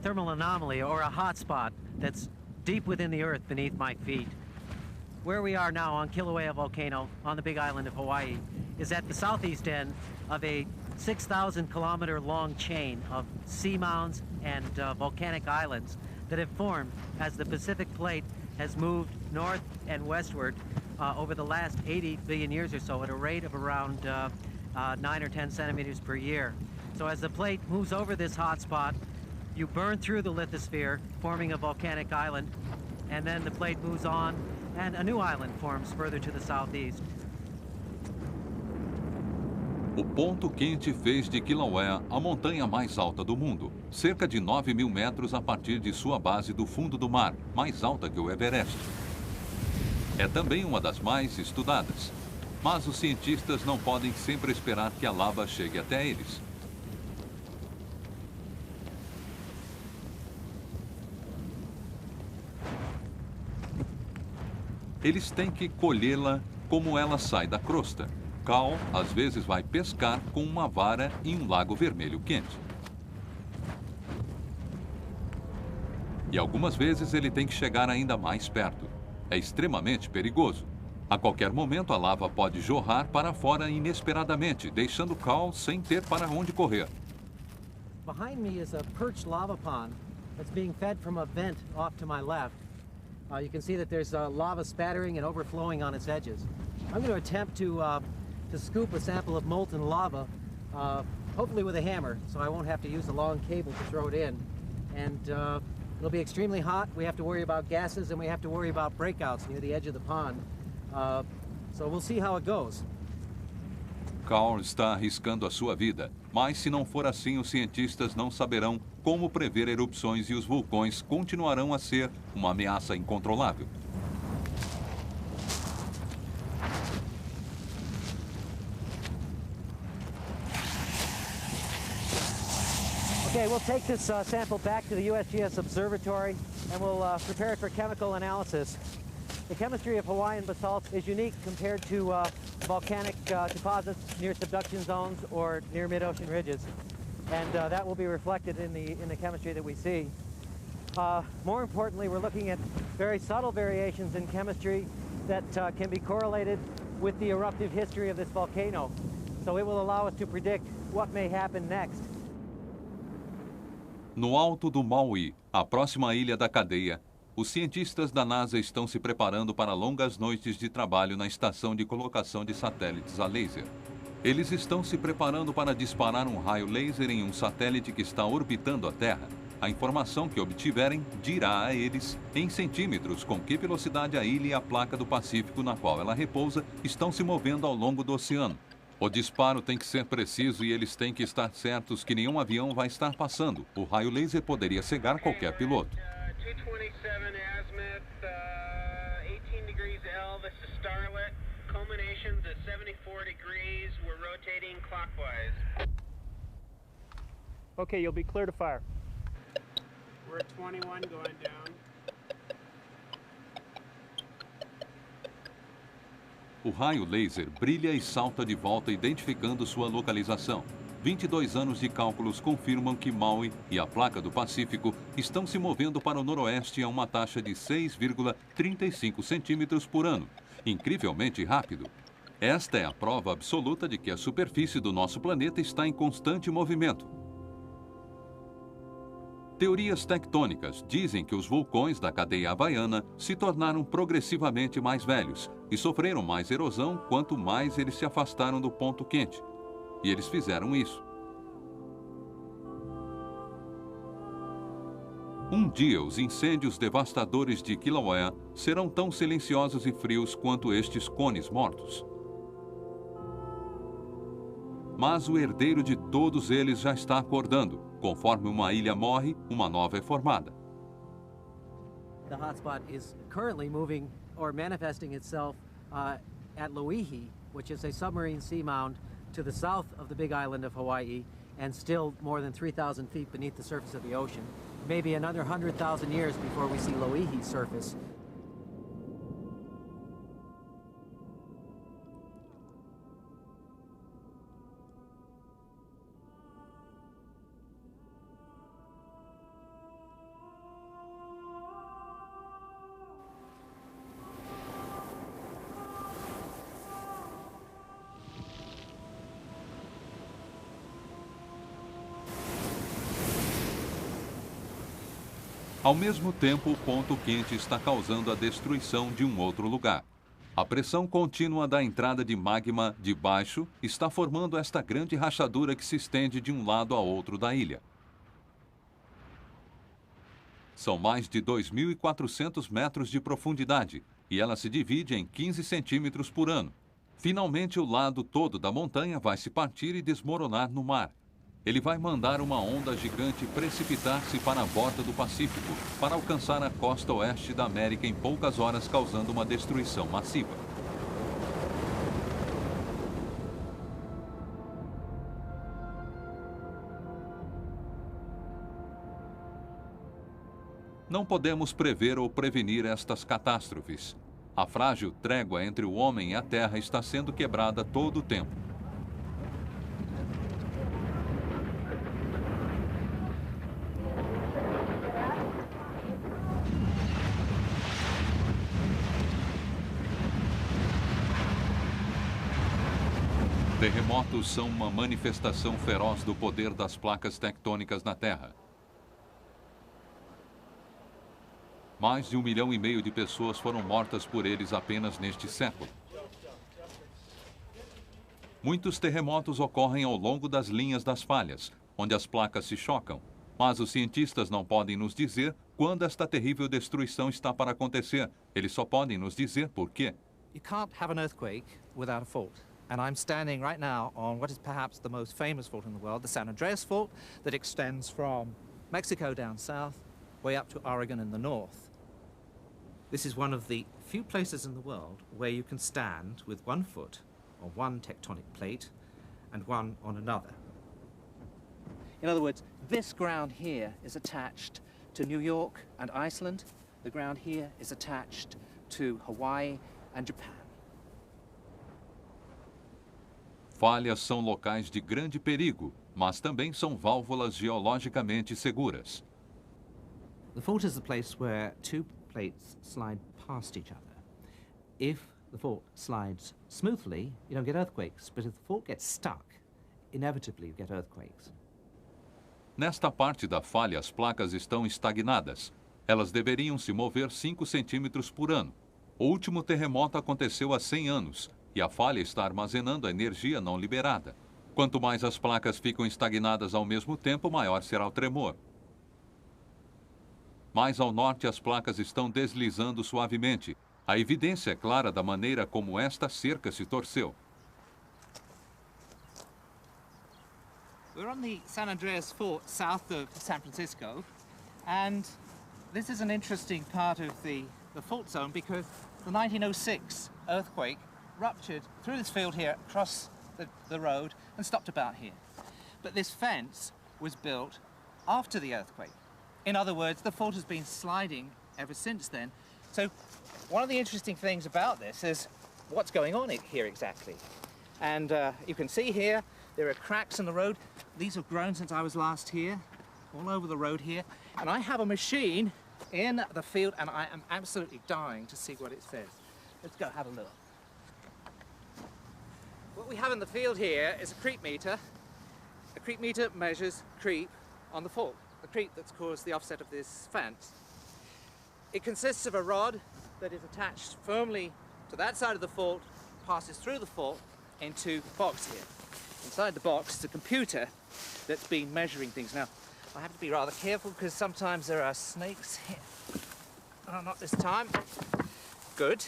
thermal anomaly or a hotspot that's deep within the earth beneath my feet. Where we are now on Kilauea volcano on the big island of Hawaii is at the southeast end of a 6,000 kilometer long chain of seamounds and volcanic islands that have formed as the Pacific plate has moved north and westward over the last 80 billion years or so at a rate of around 9 or 10 centimeters per year. So as the plate moves over this hotspot, you burn through the lithosphere, forming a volcanic island, and then the plate moves on, and a new island forms further to the southeast. O ponto quente fez de Kilauea a montanha mais alta do mundo, cerca de 9.000 metros a partir de sua base do fundo do mar, mais alta que o Everest. É também uma das mais estudadas, mas os cientistas não podem sempre esperar que a lava chegue até eles. Eles têm que colhê-la como ela sai da crosta. Cal, às vezes, vai pescar com uma vara em um lago vermelho quente. E algumas vezes ele tem que chegar ainda mais perto. É extremamente perigoso. A qualquer momento a lava pode jorrar para fora inesperadamente, deixando Cal sem ter para onde correr. Behind me is a perched lava pond that's being fed from a vent off to my left. You can see that there's lava spattering and overflowing on its edges. I'm going to attempt to scoop a sample of molten lava, hopefully with a hammer, so I won't have to use a long cable to throw it in. And it'll be extremely hot. We have to worry about gases, and we have to worry about breakouts near the edge of the pond. So we'll see how it goes. Carl está arriscando a sua vida, mas se não for assim, os cientistas não saberão como prever erupções e os vulcões continuarão a ser uma ameaça incontrolável. Okay, we'll take this sample back to the USGS Observatory and we'll prepare it for chemical analysis. The chemistry of Hawaiian basalt is unique compared to volcanic deposits near subduction zones or near mid-ocean ridges, and that will be reflected in the chemistry that we see. More importantly, we're looking at very subtle variations in chemistry that can be correlated with the eruptive history of this volcano. So it will allow us to predict what may happen next. No alto do Maui, a próxima ilha da cadeia, os cientistas da NASA estão se preparando para longas noites de trabalho na estação de colocação de satélites a laser. Eles estão se preparando para disparar um raio laser em um satélite que está orbitando a Terra. A informação que obtiverem dirá a eles, em centímetros, com que velocidade a ilha e a placa do Pacífico na qual ela repousa estão se movendo ao longo do oceano. O disparo tem que ser preciso e eles têm que estar certos que nenhum avião vai estar passando. O raio laser poderia cegar qualquer piloto. 227 azimuth, 18 degrees L, this is Starlet. Culminations at 74 degrees, we're rotating clockwise. Okay, you'll be clear to fire. We're at 21 going down. O raio laser brilha e salta de volta identificando sua localização. 22 anos de cálculos confirmam que Maui e a placa do Pacífico estão se movendo para o noroeste a uma taxa de 6,35 centímetros por ano. Incrivelmente rápido. Esta é a prova absoluta de que a superfície do nosso planeta está em constante movimento. Teorias tectônicas dizem que os vulcões da cadeia havaiana se tornaram progressivamente mais velhos e sofreram mais erosão quanto mais eles se afastaram do ponto quente. E eles fizeram isso. Um dia, os incêndios devastadores de Kilauea serão tão silenciosos e frios quanto estes cones mortos. Mas o herdeiro de todos eles já está acordando. Conforme uma ilha morre, uma nova é formada. The hotspot is currently moving or manifesting itself at Loihi, which is a submarine seamound to the south of the big island of Hawaii and still more than 3,000 feet beneath the surface of the ocean. Maybe another 100,000 years before we see Loihi surface. Ao mesmo tempo, o ponto quente está causando a destruição de um outro lugar. A pressão contínua da entrada de magma de baixo está formando esta grande rachadura que se estende de um lado a outro da ilha. São mais de 2.400 metros de profundidade e ela se divide em 15 centímetros por ano. Finalmente, o lado todo da montanha vai se partir e desmoronar no mar. Ele vai mandar uma onda gigante precipitar-se para a borda do Pacífico, para alcançar a costa oeste da América em poucas horas, causando uma destruição massiva. Não podemos prever ou prevenir estas catástrofes. A frágil trégua entre o homem e a terra está sendo quebrada todo o tempo. Terremotos são uma manifestação feroz do poder das placas tectônicas na Terra. Mais de 1,5 milhão de pessoas foram mortas por eles apenas neste século. Muitos terremotos ocorrem ao longo das linhas das falhas, onde as placas se chocam, mas os cientistas não podem nos dizer quando esta terrível destruição está para acontecer. Eles só podem nos dizer por quê. You can't have an earthquake without a fault. And I'm standing right now on what is perhaps the most famous fault in the world, the San Andreas Fault, that extends from Mexico down south, way up to Oregon in the north. This is one of the few places in the world where you can stand with one foot on one tectonic plate and one on another. In other words, this ground here is attached to New York and Iceland. The ground here is attached to Hawaii and Japan. Falhas são locais de grande perigo, mas também são válvulas geologicamente seguras. The fault is the place where two plates slide past each other. If the fault slides smoothly, you don't get earthquakes, but if the fault gets stuck, inevitably you get earthquakes. Nesta parte da falha, as placas estão estagnadas. Elas deveriam se mover 5 centímetros por ano. O último terremoto aconteceu há 100 anos e a falha está armazenando a energia não liberada. Quanto mais as placas ficam estagnadas ao mesmo tempo, maior será o tremor. Mais ao norte, as placas estão deslizando suavemente. A evidência é clara da maneira como esta cerca se torceu. We're on the San Andreas Fault south of San Francisco, and this is an interesting part of the fault zone because the 1906 earthquake ruptured through this field here across the road and stopped about here. But this fence was built after the earthquake. In other words, the fault has been sliding ever since then. So one of the interesting things about this is what's going on here exactly. And you can see here, there are cracks in the road. These have grown since I was last here, all over the road here. And I have a machine in the field, and I am absolutely dying to see what it says. Let's go have a look. What we have in the field here is a creep meter. A creep meter measures creep on the fault, the creep that's caused the offset of this fence. It consists of a rod that is attached firmly to that side of the fault, passes through the fault into a box here. Inside the box is a computer that's been measuring things. Now, I have to be rather careful because sometimes there are snakes here. Oh, not this time. Good.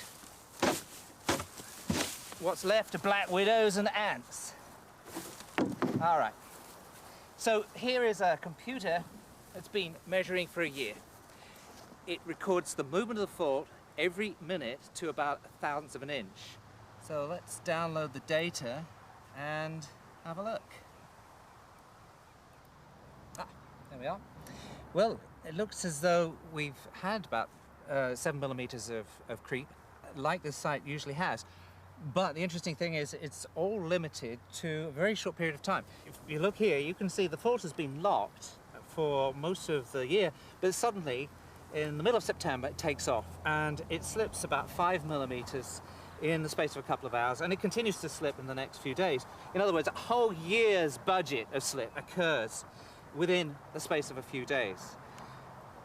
What's left are black widows and ants. All right. So here is a computer that's been measuring for a year. It records the movement of the fault every minute to about 1/1000th of an inch. So let's download the data and have a look. There we are. Well, it looks as though we've had about 7 millimeters of creep, like this site usually has. But the interesting thing is it's all limited to a very short period of time. If you look here, you can see the fault has been locked for most of the year, but suddenly, in the middle of September, it takes off, and it slips about 5 millimeters in the space of a couple of hours, and it continues to slip in the next few days. In other words, a whole year's budget of slip occurs within the space of a few days.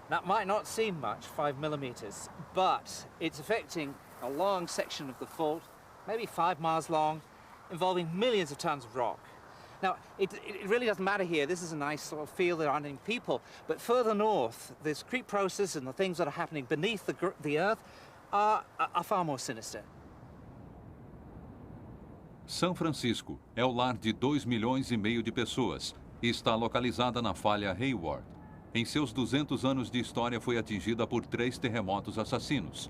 That might not seem much, 5 millimeters, but it's affecting a long section of the fault, maybe 5 miles long, involving millions of tons of rock. Now, it really doesn't matter here. This is a nice sort of field, there aren't any people, but further north, this creep process and the things that are happening beneath the earth are far more sinister. São Francisco é o lar de 2,5 milhões de pessoas e está localizada na falha Hayward. Em seus 200 anos de história foi atingida por 3 terremotos assassinos.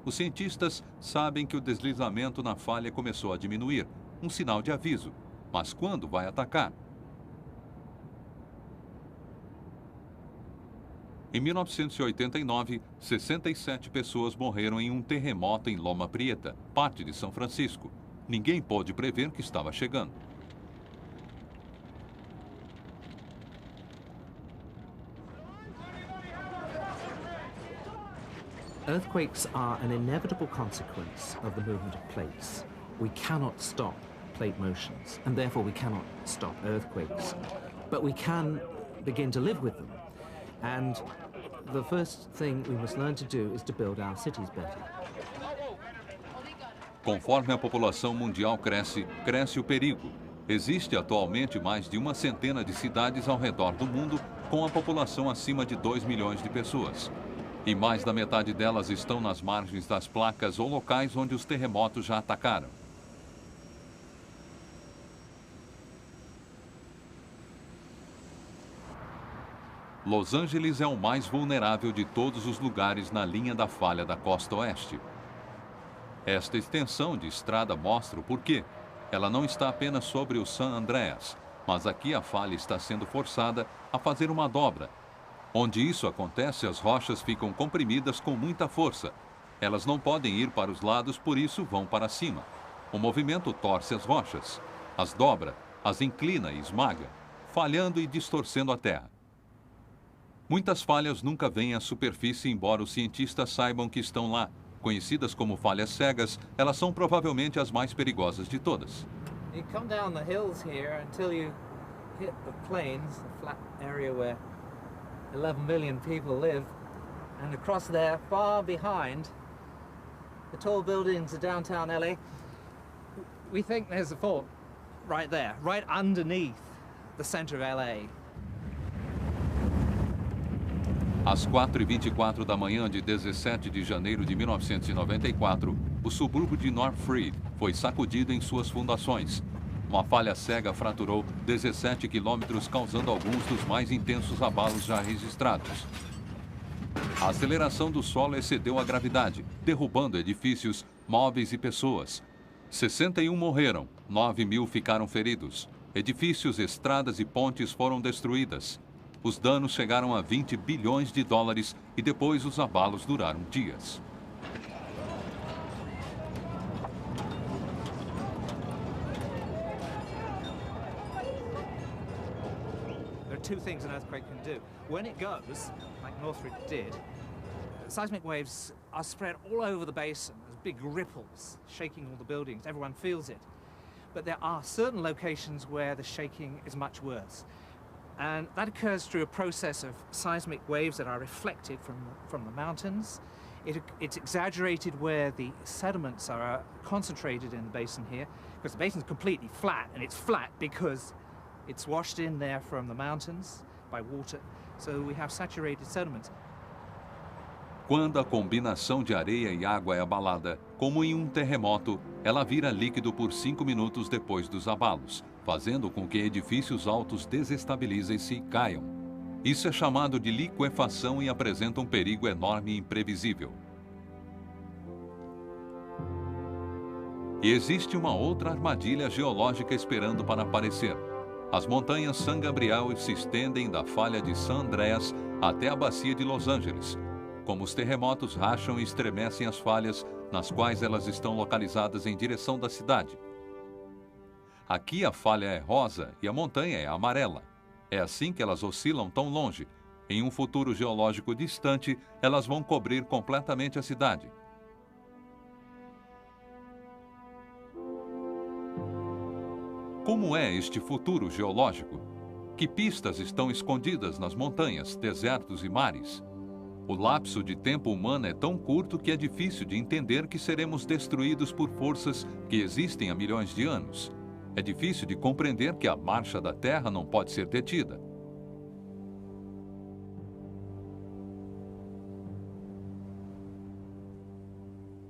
Os cientistas sabem que o deslizamento na falha começou a diminuir, um sinal de aviso. Mas quando vai atacar? Em 1989, 67 pessoas morreram em um terremoto em Loma Prieta, parte de São Francisco. Ninguém pôde prever que estava chegando. Earthquakes are an inevitable consequence of the movement of plates. We cannot stop plate motions, and therefore we cannot stop earthquakes. But we can begin to live with them. And the first thing we must learn to do is to build our cities better. Conforme a população mundial cresce, cresce o perigo. Existe atualmente mais de 100 de cidades ao redor do mundo com a população acima de 2 milhões de pessoas. E mais da metade delas estão nas margens das placas ou locais onde os terremotos já atacaram. Los Angeles é o mais vulnerável de todos os lugares na linha da falha da costa oeste. Esta extensão de estrada mostra o porquê. Ela não está apenas sobre o San Andreas, mas aqui a falha está sendo forçada a fazer uma dobra. Onde isso acontece, as rochas ficam comprimidas com muita força. Elas não podem ir para os lados, por isso vão para cima. O movimento torce as rochas, as dobra, as inclina e esmaga, falhando e distorcendo a terra. Muitas falhas nunca vêm à superfície, embora os cientistas saibam que estão lá. Conhecidas como falhas cegas, elas são provavelmente as mais perigosas de todas. You come down the hills here until you hit the plains, the flat area where 11 million people live, And across there, far behind the tall buildings of downtown LA, we think there's a fault right there, right underneath the center of LA. Às 4h24 da manhã de 17 de janeiro de 1994, o subúrbio de North Freed foi sacudido em suas fundações. Uma falha cega fraturou 17 quilômetros, causando alguns dos mais intensos abalos já registrados. A aceleração do solo excedeu a gravidade, derrubando edifícios, móveis e pessoas. 61 morreram, 9.000 ficaram feridos. Edifícios, estradas e pontes foram destruídas. Os danos chegaram a 20 bilhões de dólares e depois os abalos duraram dias. There are two things an earthquake can do. When it goes, like Northridge did, seismic waves are spread all over the basin as big ripples, shaking all the buildings. Everyone feels it. But there are certain locations where the shaking is much worse. And that occurs through a process of seismic waves that are reflected from the mountains. It's exaggerated where the sediments are concentrated in the basin here, because the basin is completely flat, and it's flat because it's washed in there from the mountains by water. So we have saturated sediments. Quando a combinação de areia e água é abalada, como em um terremoto, ela vira líquido por 5 minutos depois dos abalos, fazendo com que edifícios altos desestabilizem-se e caiam. Isso é chamado de liquefação e apresenta um perigo enorme e imprevisível. E existe uma outra armadilha geológica esperando para aparecer. As montanhas San Gabriel se estendem da falha de San Andreas até a bacia de Los Angeles. Como os terremotos racham e estremecem as falhas nas quais elas estão localizadas em direção da cidade. Aqui a falha é rosa e a montanha é amarela. É assim que elas oscilam tão longe. Em um futuro geológico distante, elas vão cobrir completamente a cidade. Como é este futuro geológico? Que pistas estão escondidas nas montanhas, desertos e mares? O lapso de tempo humano é tão curto que é difícil de entender que seremos destruídos por forças que existem há milhões de anos. É difícil de compreender que a marcha da Terra não pode ser detida.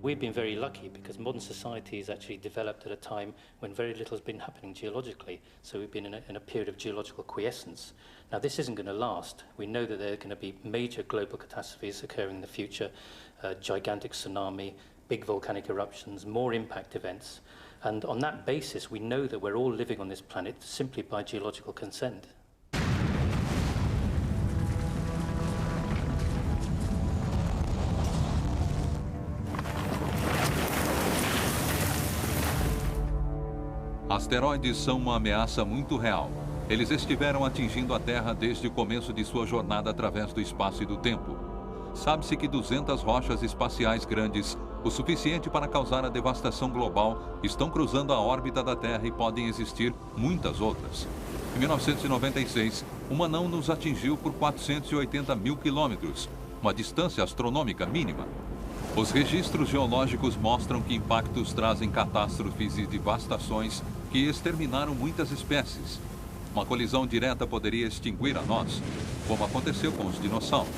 We've been very lucky because modern society has actually developed at a time when very little has been happening geologically. So we've been in a period of geological quiescence. Now this isn't going to last. We know that there are going to be major global catastrophes occurring in the future, gigantic tsunami, big volcanic eruptions, more impact events. And on that basis, we know that we're all living on this planet simply by geological consent. Asteroides são uma ameaça muito real. Eles estiveram atingindo a Terra desde o começo de sua jornada através do espaço e do tempo. Sabe-se que 200 rochas espaciais grandes, o suficiente para causar a devastação global, estão cruzando a órbita da Terra e podem existir muitas outras. Em 1996, uma não nos atingiu por 480 mil quilômetros, uma distância astronômica mínima. Os registros geológicos mostram que impactos trazem catástrofes e devastações que exterminaram muitas espécies. Uma colisão direta poderia extinguir a nós, como aconteceu com os dinossauros.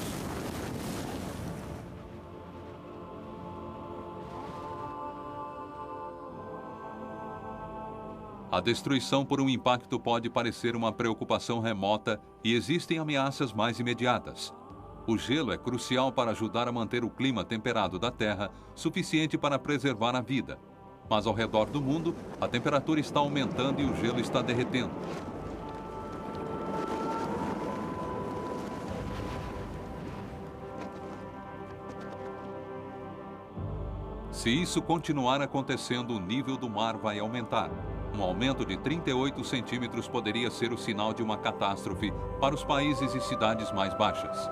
A destruição por um impacto pode parecer uma preocupação remota e existem ameaças mais imediatas. O gelo é crucial para ajudar a manter o clima temperado da Terra, suficiente para preservar a vida. Mas ao redor do mundo, a temperatura está aumentando e o gelo está derretendo. Se isso continuar acontecendo, o nível do mar vai aumentar. Um aumento de 38 centímetros poderia ser o sinal de uma catástrofe para os países e cidades mais baixas.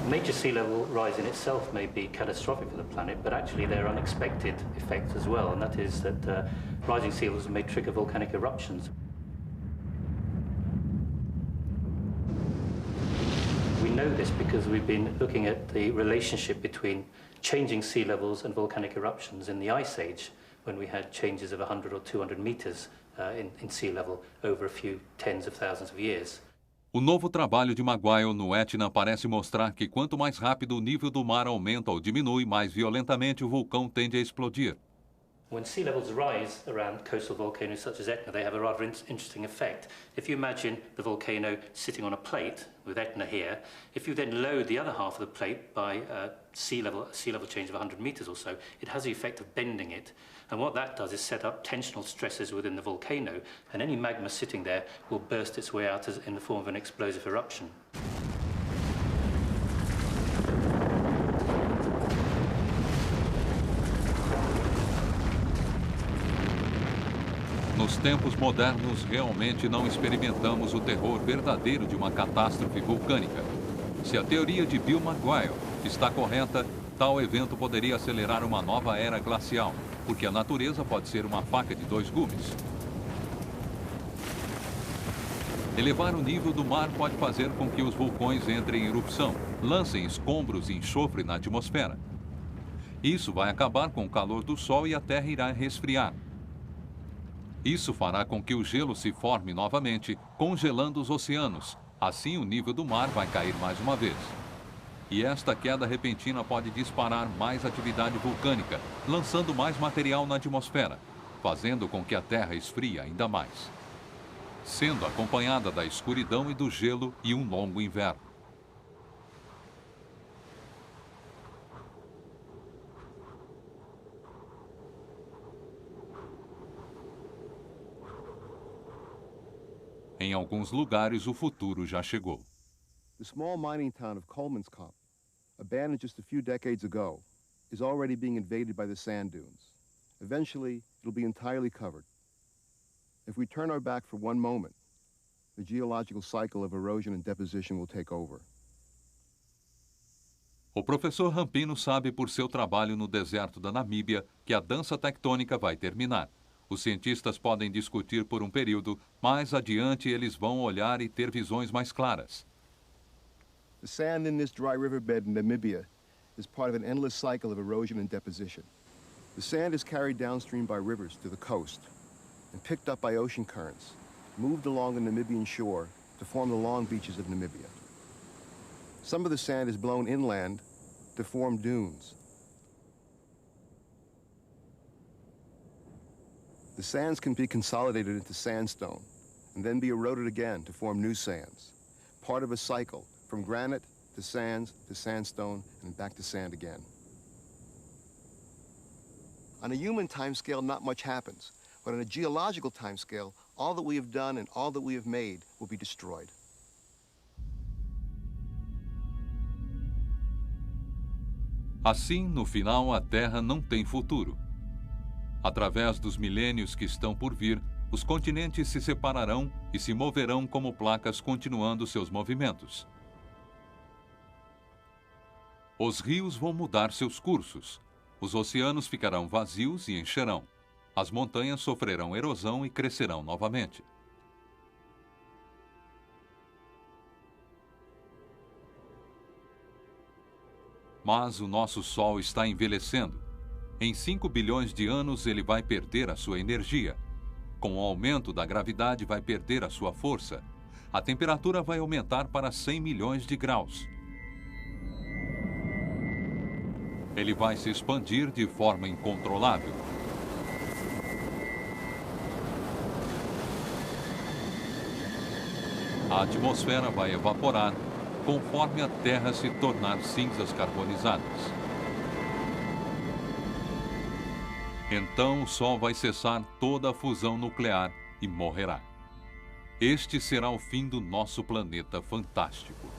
Major sea level rise in itself may be catastrophic for the planet, but actually there are unexpected effects as well, and that is that rising sea levels may trigger volcanic eruptions. know this because we've been looking at the relationship between changing sea levels and volcanic eruptions in the Ice Age, when we had changes of 100 or 200 meters in sea level over a few tens of thousands of years. O novo trabalho de Maguire no Etna parece mostrar que quanto mais rápido o nível do mar aumenta ou diminui, mais violentamente o vulcão tende a explodir. When sea levels rise around coastal volcanoes such as Etna, they have a rather interesting effect. If you imagine the volcano sitting on a plate with Etna here, if you then load the other half of the plate by sea level change of 100 meters or so, it has the effect of bending it. And what that does is set up tensional stresses within the volcano, and any magma sitting there will burst its way out in the form of an explosive eruption. Nos tempos modernos, realmente não experimentamos o terror verdadeiro de uma catástrofe vulcânica. Se a teoria de Bill Maguire está correta, tal evento poderia acelerar uma nova era glacial, porque a natureza pode ser uma faca de dois gumes. Elevar o nível do mar pode fazer com que os vulcões entrem em erupção, lancem escombros e enxofre na atmosfera. Isso vai acabar com o calor do Sol e a Terra irá resfriar. Isso fará com que o gelo se forme novamente, congelando os oceanos. Assim, o nível do mar vai cair mais uma vez. E esta queda repentina pode disparar mais atividade vulcânica, lançando mais material na atmosfera, fazendo com que a Terra esfrie ainda mais, sendo acompanhada da escuridão e do gelo e um longo inverno. Em alguns lugares, o futuro já chegou. The small mining town of Colemanskop, abandoned just a few decades ago, is already being invaded by the sand dunes. Eventually, it'll be entirely covered. If we turn our back for one moment, the geological cycle of erosion and deposition will take over. O professor Rampino sabe por seu trabalho no deserto da Namíbia que a dança tectônica vai terminar. Os cientistas podem discutir por um período, mais adiante eles vão olhar e ter visões mais claras. The sand in this dry riverbed in Namibia is part of an endless cycle of erosion and deposition. The sand is carried downstream by rivers to the coast and picked up by ocean currents, moved along the Namibian shore to form the long beaches of Namibia. Some of the sand is blown inland to form dunes. The sands can be consolidated into sandstone and then be eroded again to form new sands, part of a cycle from granite to sands to sandstone and back to sand again. On a human timescale, not much happens, but on a geological timescale, all that we have done and all that we have made will be destroyed. Assim, no final, a Terra não tem futuro. Através dos milênios que estão por vir, os continentes se separarão e se moverão como placas continuando seus movimentos. Os rios vão mudar seus cursos, os oceanos ficarão vazios e encherão, as montanhas sofrerão erosão e crescerão novamente. Mas o nosso Sol está envelhecendo. Em 5 bilhões de anos ele vai perder a sua energia. Com o aumento da gravidade vai perder a sua força. A temperatura vai aumentar para 100 milhões de graus. Ele vai se expandir de forma incontrolável. A atmosfera vai evaporar conforme a Terra se tornar cinzas carbonizadas. Então o Sol vai cessar toda a fusão nuclear e morrerá. Este será o fim do nosso planeta fantástico.